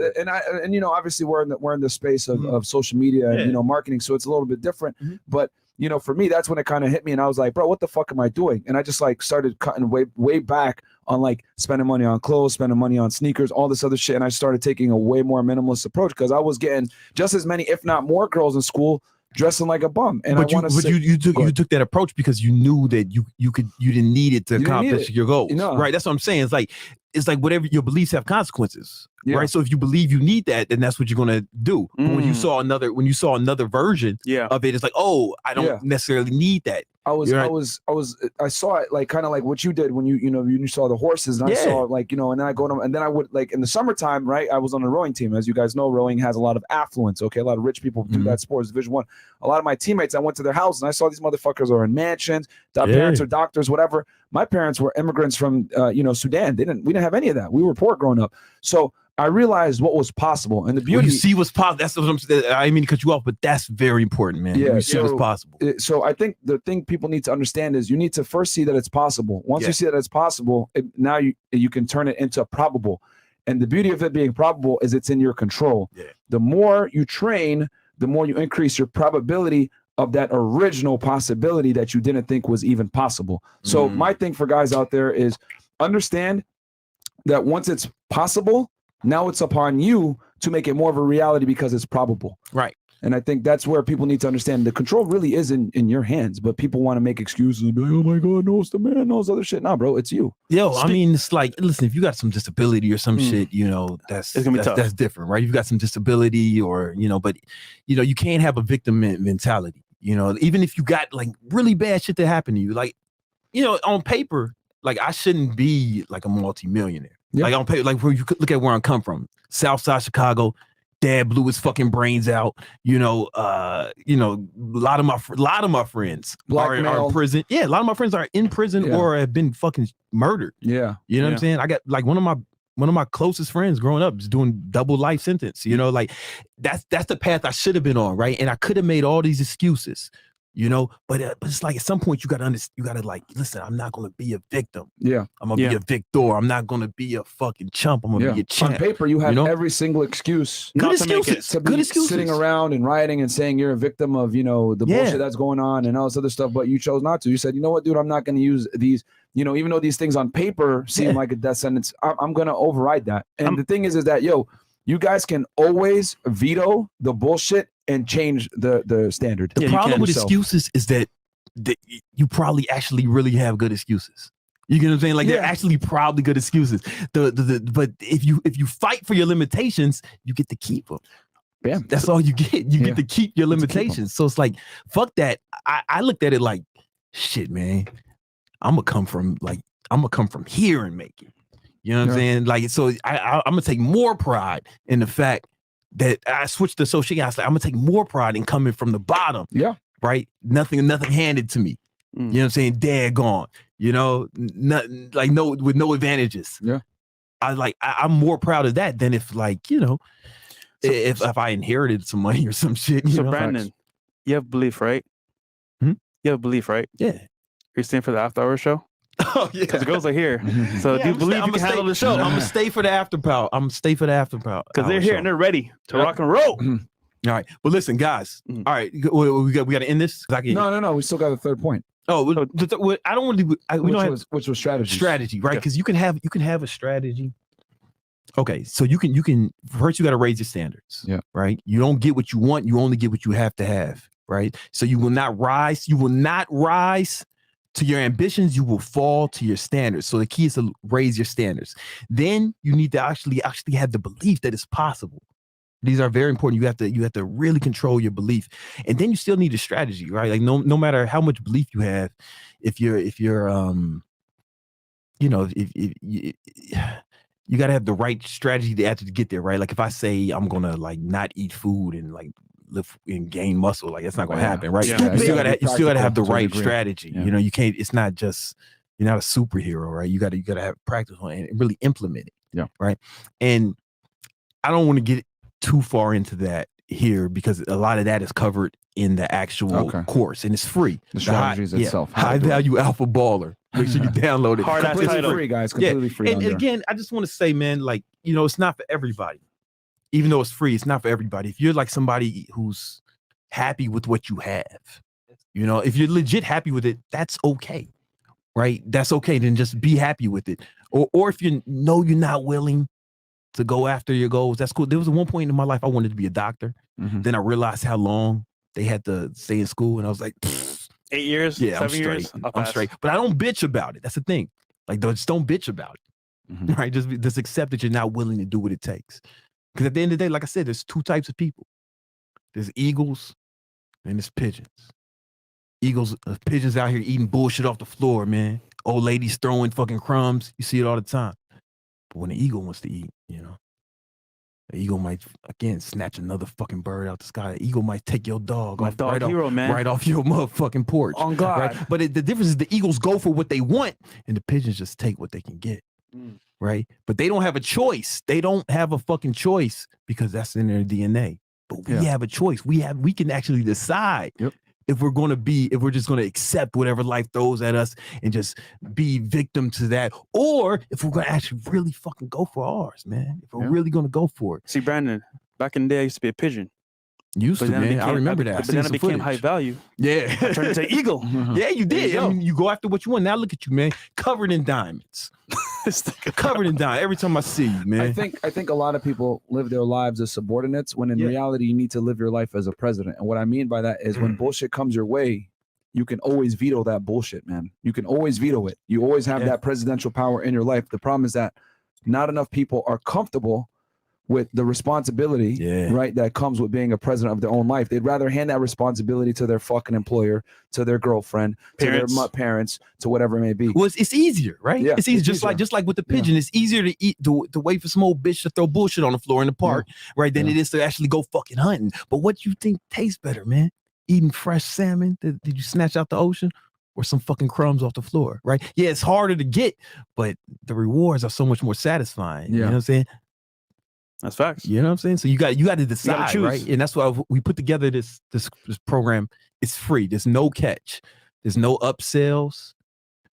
And you know, obviously we're in the space of social media and, you know, marketing, so it's a little bit different. But you know, for me, that's when it kind of hit me, and I was like, bro, what the fuck am I doing? And I just like started cutting way back on like spending money on clothes, spending money on sneakers, all this other shit. And I started taking a way more minimalist approach because I was getting just as many, if not more, girls in school dressing like a bum. And you took that approach because you knew that you didn't need it to accomplish your goals. Right. That's what I'm saying. It's like whatever your beliefs have consequences. Yeah. Right. So if you believe you need that, then that's what you're gonna do. But when you saw another version of it, it's like, oh, I don't necessarily need that. I saw it like kind of like what you did when you saw the horses, and I saw like, you know, and then I would like in the summertime, right? I was on a rowing team. As you guys know, rowing has a lot of affluence. Okay, a lot of rich people do that sport. It's Division I. A lot of my teammates, I went to their house and I saw these motherfuckers are in mansions. Their parents are doctors, whatever. My parents were immigrants from Sudan. We didn't have any of that. We were poor growing up. So I realized what was possible, and the beauty. When you see what's possible. That's what I'm saying. I didn't mean to cut you off, but that's very important, man. Yeah, you see what's possible. So I think the thing people need to understand is you need to first see that it's possible. Once you see that it's possible, now you can turn it into probable. And the beauty of it being probable is it's in your control. Yeah. The more you train, the more you increase your probability of that original possibility that you didn't think was even possible. So my thing for guys out there is understand that once it's possible, now it's upon you to make it more of a reality because it's probable. Right. And I think that's where people need to understand the control really is in your hands, but people want to make excuses and be like, oh my God, no, it's the man, no, it's other shit. Nah, bro, it's you. I mean, it's like, listen, if you got some disability or some shit, you know, that's different, right? You've got some disability or, you know, but, you know, you can't have a victim mentality, you know, even if you got like really bad shit that happened to you, like, you know, on paper, like I shouldn't be like a multi-millionaire. Yep. Like on paper, like where you look at where I come from, Southside Chicago. Dad blew his fucking brains out. You know, a lot of my friends are in prison. Yeah, a lot of my friends are in prison or have been fucking murdered. Yeah, you know what I'm saying. I got like one of my closest friends growing up is doing double life sentence. You know, like that's the path I should have been on, right? And I could have made all these excuses. You know, but it's like at some point you gotta like, listen, I'm not gonna be a victim. Yeah, I'm gonna be a victor. I'm not gonna be a fucking chump. I'm gonna be a champ. On paper, you have every single excuse. Good excuses. Sitting around and rioting and saying you're a victim of, you know, the bullshit that's going on and all this other stuff. But you chose not to. You said, you know what, dude, I'm not gonna use these. You know, even though these things on paper seem like a death sentence, I'm gonna override that. And the thing is that you guys can always veto the bullshit and change the standard. The problem with excuses is that you probably actually really have good excuses. You get what I'm saying? Like they're actually probably good excuses. But if you fight for your limitations, you get to keep them. Yeah, that's all you get. You get to keep your limitations. So it's like, fuck that. I looked at it like, shit, man. I'm gonna come from here and make it. You know what I'm saying? Like, so I'm gonna take more pride in the fact that I switched to social media. I was like, I'm gonna take more pride in coming from the bottom. Yeah. Right. Nothing handed to me. You know what I'm saying? Dad gone. You know, nothing like with no advantages. Yeah. I'm more proud of that than if like, you know, if I inherited some money or some shit. So Brandon, you have belief, right? You have belief, right? Yeah. You're staying for the after hour show? Oh yeah, because the girls are here. So do you believe you can handle the show? I'm gonna stay for the after power. Because they're here and they're ready to rock and roll. All right, but listen, guys. All right, we got to end this. No. We still got a third point. Oh, I don't want to. We don't have which was strategy. Strategy, right? Because you can have a strategy. Okay, so you can first you got to raise your standards. Yeah. Right. You don't get what you want. You only get what you have to have. Right. So you will not rise. You will not rise to your ambitions. You will fall to your standards. So the key is to raise your standards. Then you need to actually have the belief that it's possible. These are very important. You have to really control your belief, and then you still need a strategy, right? Like no matter how much belief you have, if you got to have the right strategy to actually get there, right? Like if I say I'm gonna like not eat food and like live and gain muscle, like that's not gonna happen, right? Yeah. You still gotta have the right degree. strategy. Yeah. You know, you can't. It's not just you're not a superhero, right? You gotta have practice on it and really implement it. Yeah. Right. And I don't want to get too far into that here because a lot of that is covered in the actual course and it's free. The strategies itself. High value alpha baller. Make sure you download it. Hard ass Completely title. free, guys. Completely free. And again, I just want to say, man, like, you know, it's not for everybody. Even though it's free, it's not for everybody. If you're like somebody who's happy with what you have, you know, if you're legit happy with it, that's okay. Right? That's okay. Then just be happy with it. Or if you know you're not willing to go after your goals, that's cool. There was one point in my life I wanted to be a doctor. Mhm. Then I realized how long they had to stay in school, and I was like, 8 years, yeah, 7 I'm straight. years. I'm straight. But I don't bitch about it. That's the thing. Like, just don't bitch about it. Mhm. Right? Just accept that you're not willing to do what it takes. Because at the end of the day, like I said, there's two types of people. There's eagles and there's pigeons. Pigeons out here eating bullshit off the floor, man. Old ladies throwing fucking crumbs. You see it all the time. But when an eagle wants to eat, you know, the eagle might, again, snatch another fucking bird out the sky. The eagle might take your dog My off, dog right, hero, off, man. right off your motherfucking porch. On God. Right? But the difference is the eagles go for what they want and the pigeons just take what they can get. Right? But they don't have a choice. They don't have a fucking choice because that's in their DNA. But we have a choice. We can actually decide if we're just gonna accept whatever life throws at us and just be victim to that, or if we're gonna actually really fucking go for ours, man. If we're really gonna go for it. See, Brandon, back in the day, I used to be a pigeon. Used to, man. I remember that. But then I became high value. Yeah. I turned into eagle. Yeah, you did. I mean, you go after what you want. Now look at you, man. Covered in diamonds. Covered in diamonds. Every time I see you, man. I think a lot of people live their lives as subordinates when in reality you need to live your life as a president. And what I mean by that is when bullshit comes your way, you can always veto that bullshit, man. You can always veto it. You always have that presidential power in your life. The problem is that not enough people are comfortable with the responsibility, right, that comes with being a president of their own life. They'd rather hand that responsibility to their fucking employer, to their girlfriend, to their parents, to whatever it may be. Well, it's easier, right? Yeah, it's easier. Just like with the pigeon, it's easier to eat to wait for some old bitch to throw bullshit on the floor in the park, right? Than it is to actually go fucking hunting. But what you think tastes better, man? Eating fresh salmon that you snatch out the ocean, or some fucking crumbs off the floor, right? Yeah, it's harder to get, but the rewards are so much more satisfying. You know what I'm saying? That's facts. You know what I'm saying? So you got to decide, choose. right? And that's why we put together this program. It's free. There's no catch. There's no upsells.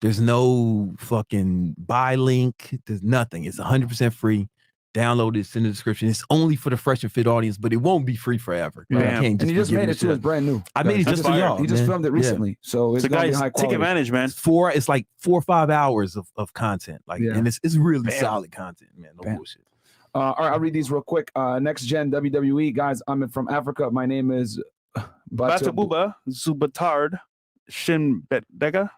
There's no fucking buy link. There's nothing. It's 100% free. Download it. It's in the description. It's only for the Fresh and Fit audience, but it won't be free forever. Yeah. I can't And you just made it too. It's brand new. I made it just for y'all. He just filmed it recently, so it's gonna be high quality. Take advantage, man. It's like 4 or 5 hours of content, and it's really solid content, man. No bullshit. All right, I'll read these real quick. Next gen WWE guys. I'm from Africa. My name is Batabuba Zubatard Shinbetdega.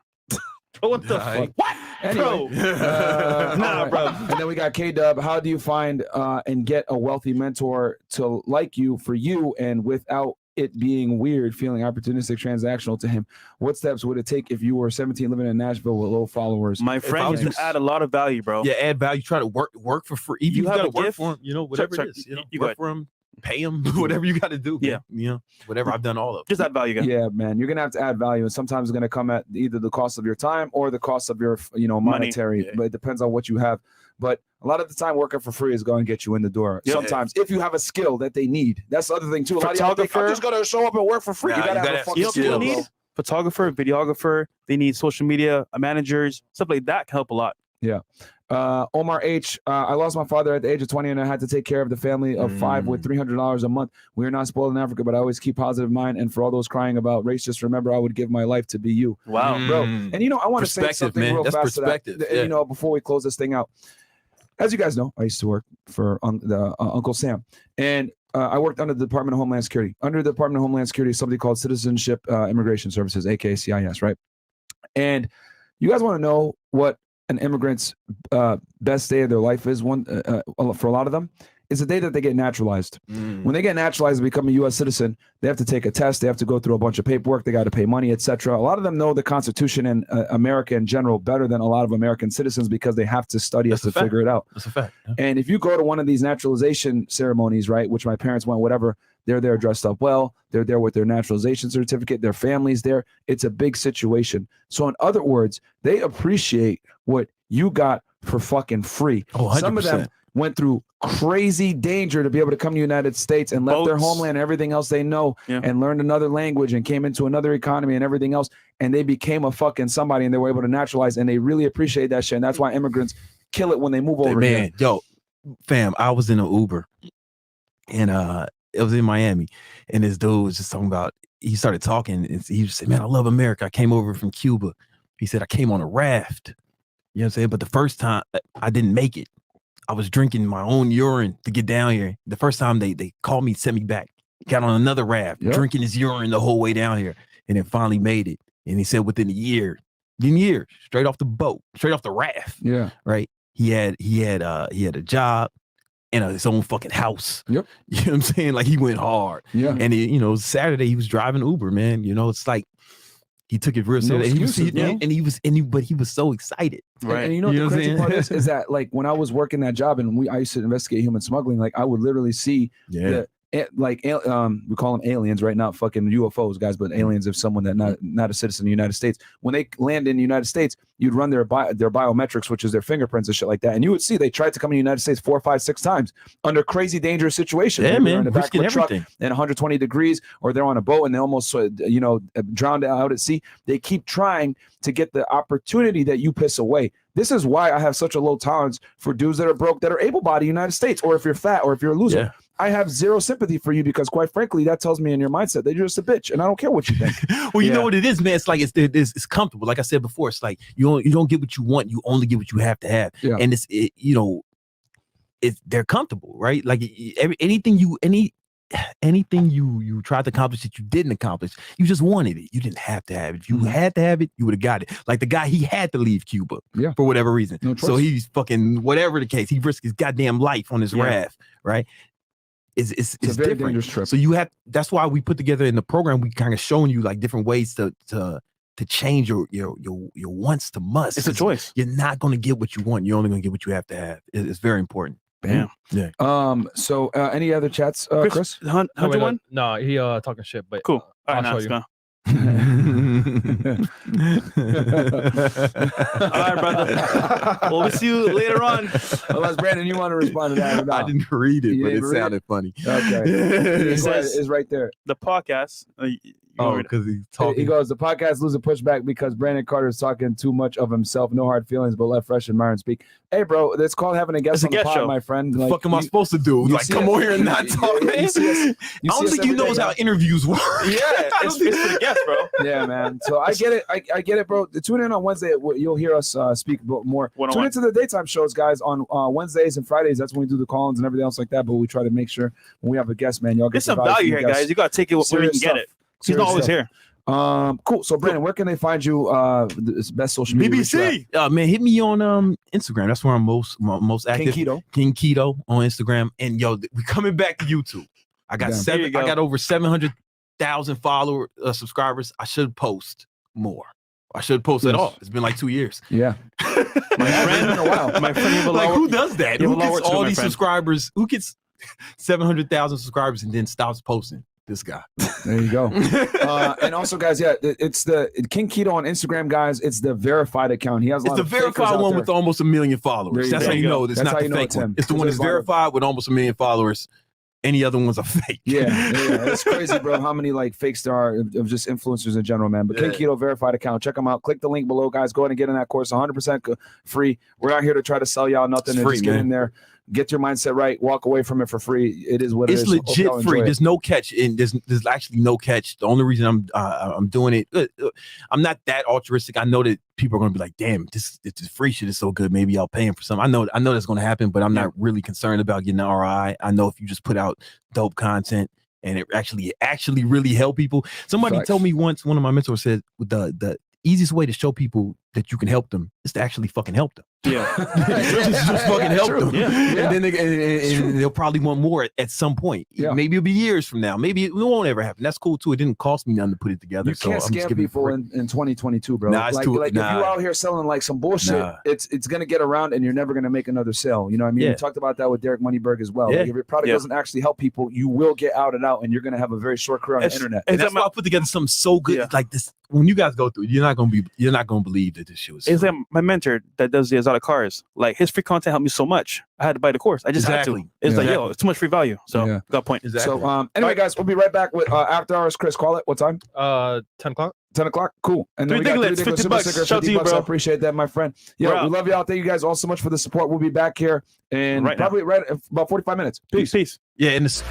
What the fuck? What? Anyway, bro. And then we got K-Dub. How do you find and get a wealthy mentor to like you for you and without it being weird, feeling opportunistic, transactional to him? What steps would it take if you were 17 living in Nashville with low followers? My friend, you can add a lot of value, bro. Yeah, add value. Try to work for free. Even you if you have got to a work gift, for him, you know, whatever it is. You know, you work for him, pay him, whatever you got to do. Yeah, you know, whatever. I've done all of it. Just add value, guys. Yeah, man, you're gonna have to add value, and sometimes it's gonna come at either the cost of your time or the cost of your, monetary. But it depends on what you have. But a lot of the time, working for free is going to get you in the door. Yep. Sometimes, if you have a skill that they need, that's the other thing too. A lot of y'all think, I'm just gonna show up and work for free. Nah, you gotta have a fucking skill. People need photographer, videographer. They need social media managers, stuff like that can help a lot. Omar H. I lost my father at the age of 20 and I had to take care of the family of 5 with $300 a month. We are not spoiled in Africa, but I always keep positive mind. And for all those crying about race, just remember I would give my life to be you. Wow. Bro. And I want to say something real fast to that. Yeah. Before we close this thing out. As you guys know, I used to work for Uncle Sam. And I worked under the Department of Homeland Security. Under the Department of Homeland Security is something called Citizenship Immigration Services, aka CIS, right? And you guys want to know what an immigrant's best day of their life is? For a lot of them, is the day that they get naturalized. When they get naturalized and become a U.S. citizen, they have to take a test. They have to go through a bunch of paperwork. They got to pay money, etc. A lot of them know the Constitution and America in general better than a lot of American citizens because they have to study it to figure it out. That's a fact. Yeah. And if you go to one of these naturalization ceremonies, right, which my parents went, whatever, they're there dressed up well. They're there with their naturalization certificate. Their family's there. It's a big situation. So in other words, they appreciate what you got for fucking free. Oh, 100%. Some of them went through crazy danger to be able to come to the United States and left their homeland and everything else they know and learned another language and came into another economy and everything else. And they became a fucking somebody and they were able to naturalize and they really appreciate that shit. And that's why immigrants kill it when they move over here. Yo, fam, I was in an Uber and it was in Miami and this dude was just talking about, he started talking and he just said, man, I love America. I came over from Cuba. He said, I came on a raft. You know what I'm saying? But the first time I didn't make it. I was drinking my own urine to get down here. The first time they called me, sent me back, got on another raft, drinking his urine the whole way down here, and then finally made it. And he said within a year, straight off the boat, straight off the raft. Yeah. Right. He had a job and his own fucking house. Yep. You know what I'm saying? Like he went hard. Yeah. And Saturday he was driving Uber, man. It's like he took it real serious. But he was so excited. Right. And the crazy part is that like when I was working that job and I used to investigate human smuggling, like I would literally see we call them aliens, right? Not fucking UFOs, guys, but aliens of someone that not a citizen of the United States. When they land in the United States, you'd run their biometrics, which is their fingerprints and shit like that. And you would see they tried to come in the United States 4, 5, 6 times under crazy dangerous situations. Yeah, They're man, in the back of a truck everything. and 120 degrees, or they're on a boat and they almost drowned out at sea. They keep trying to get the opportunity that you piss away. This is why I have such a low tolerance for dudes that are broke, that are able-bodied in the United States, or if you're fat, or if you're a loser. Yeah. I have zero sympathy for you because, quite frankly, that tells me in your mindset that you're just a bitch, and I don't care what you think. Well, you know what it is, man. It's like it's comfortable. Like I said before, it's like you don't get what you want. You only get what you have to have, and they're comfortable, right? Like anything you tried to accomplish that you didn't accomplish, you just wanted it. You didn't have to have it. If you had to have it, you would have got it. Like the guy, he had to leave Cuba for whatever reason. No, so he's fucking whatever the case. He risked his goddamn life on his raft, right? It's a very different. Dangerous trip. So that's why we put together in the program, we kind of showing you like different ways to change your wants to must. It's a choice. You're not going to get what you want. You're only going to get what you have to have. It's very important. Bam. Yeah. So any other chats, Chris? Hunter one? No, he talking shit, but cool. All right, I'll show you. Go. All right, brother. We'll see you later on. Unless Brandon, you want to respond to that or not? I didn't read it, but it sounded funny. Okay. It says it's right there. The podcast. Because he's talking. He goes, the podcast losing pushback because Brandon Carter is talking too much of himself. No hard feelings, but let Fresh and Myron speak. Hey, bro, it's called having a guest on the pod, show. My friend. The fuck am I supposed to do? Like, come over here and not talk, man? I don't think you know how interviews work. Yeah, it's for the guest, bro. Yeah, man. So I get it. I get it, bro. Tune in on Wednesday. You'll hear us speak more. Tune into the daytime shows, guys, on Wednesdays and Fridays. That's when we do the call-ins and everything else like that. But we try to make sure when we have a guest, man, y'all get some value here, guys. You got to take it where we can get it. He's not always here. Cool. So Brandon, where can they find you? Best social media. BBC. Man, hit me on Instagram. That's where I'm most active. King Keto on Instagram. And yo, we coming back to YouTube. I got I got over 700,000 subscribers. I should post more. I should post at all. It's been like 2 years. Yeah. My friend, like who does that? Who gets all these subscribers? Who gets 700,000 subscribers and then stops posting? This guy. There you go. And also, guys, it's the King Keto on Instagram, guys. It's the verified account. He has a lot of verified one with almost 1 million followers. That's how you know it's not the fake one. It's the one that's verified with almost 1 million followers. any other ones are fake. Yeah, it's crazy, bro. How many like fakes there are of just influencers in general, man. But King Keto verified account. Check them out. Click the link below, guys. Go ahead and get in that course. 100% free. We're not here to try to sell y'all nothing. It's free, just get in there, get your mindset right, walk away from it for free. It is what it is. It's legit free. There's no catch, and there's actually no catch. The only reason I'm doing it, I'm not that altruistic. I know that people are gonna be like, "Damn, this free shit is so good. Maybe I'll pay him for some." I know that's gonna happen, but I'm not really concerned about getting an ROI. I know if you just put out dope content and it actually really help people. Somebody told me once, one of my mentors said, the easiest way to show people that you can help them is to actually fucking help them. Yeah. just fucking help them. Yeah. And then they'll probably want more at some point. Yeah. Maybe it'll be years from now. Maybe it won't ever happen. That's cool too. It didn't cost me nothing to put it together. You can't scam people in 2022, bro. Nah, if you're out here selling like some bullshit, it's gonna get around and you're never gonna make another sale. You know what I mean? Yeah. We talked about that with Derek Moneyberg as well. Yeah. Like if your product doesn't actually help people, you will get outed out and you're gonna have a very short career on the internet. And that's why I put together something so good like this. When you guys go through it, you're not gonna believe that this shit was. It's like my mentor that does the exotic cars. Like his free content helped me so much. I had to buy the course. I just had to. It's like, yo, it's too much free value. So got a point. Exactly. So anyway, guys, we'll be right back with After Hours. Chris, call it. What time? 10 o'clock. 10 o'clock. Cool. And then we got $50. Shout out to you, bro. I appreciate that, my friend. Yeah, we love y'all. Thank you guys all so much for the support. We'll be back here in probably right about 45 minutes. Peace. Peace. Yeah, and this.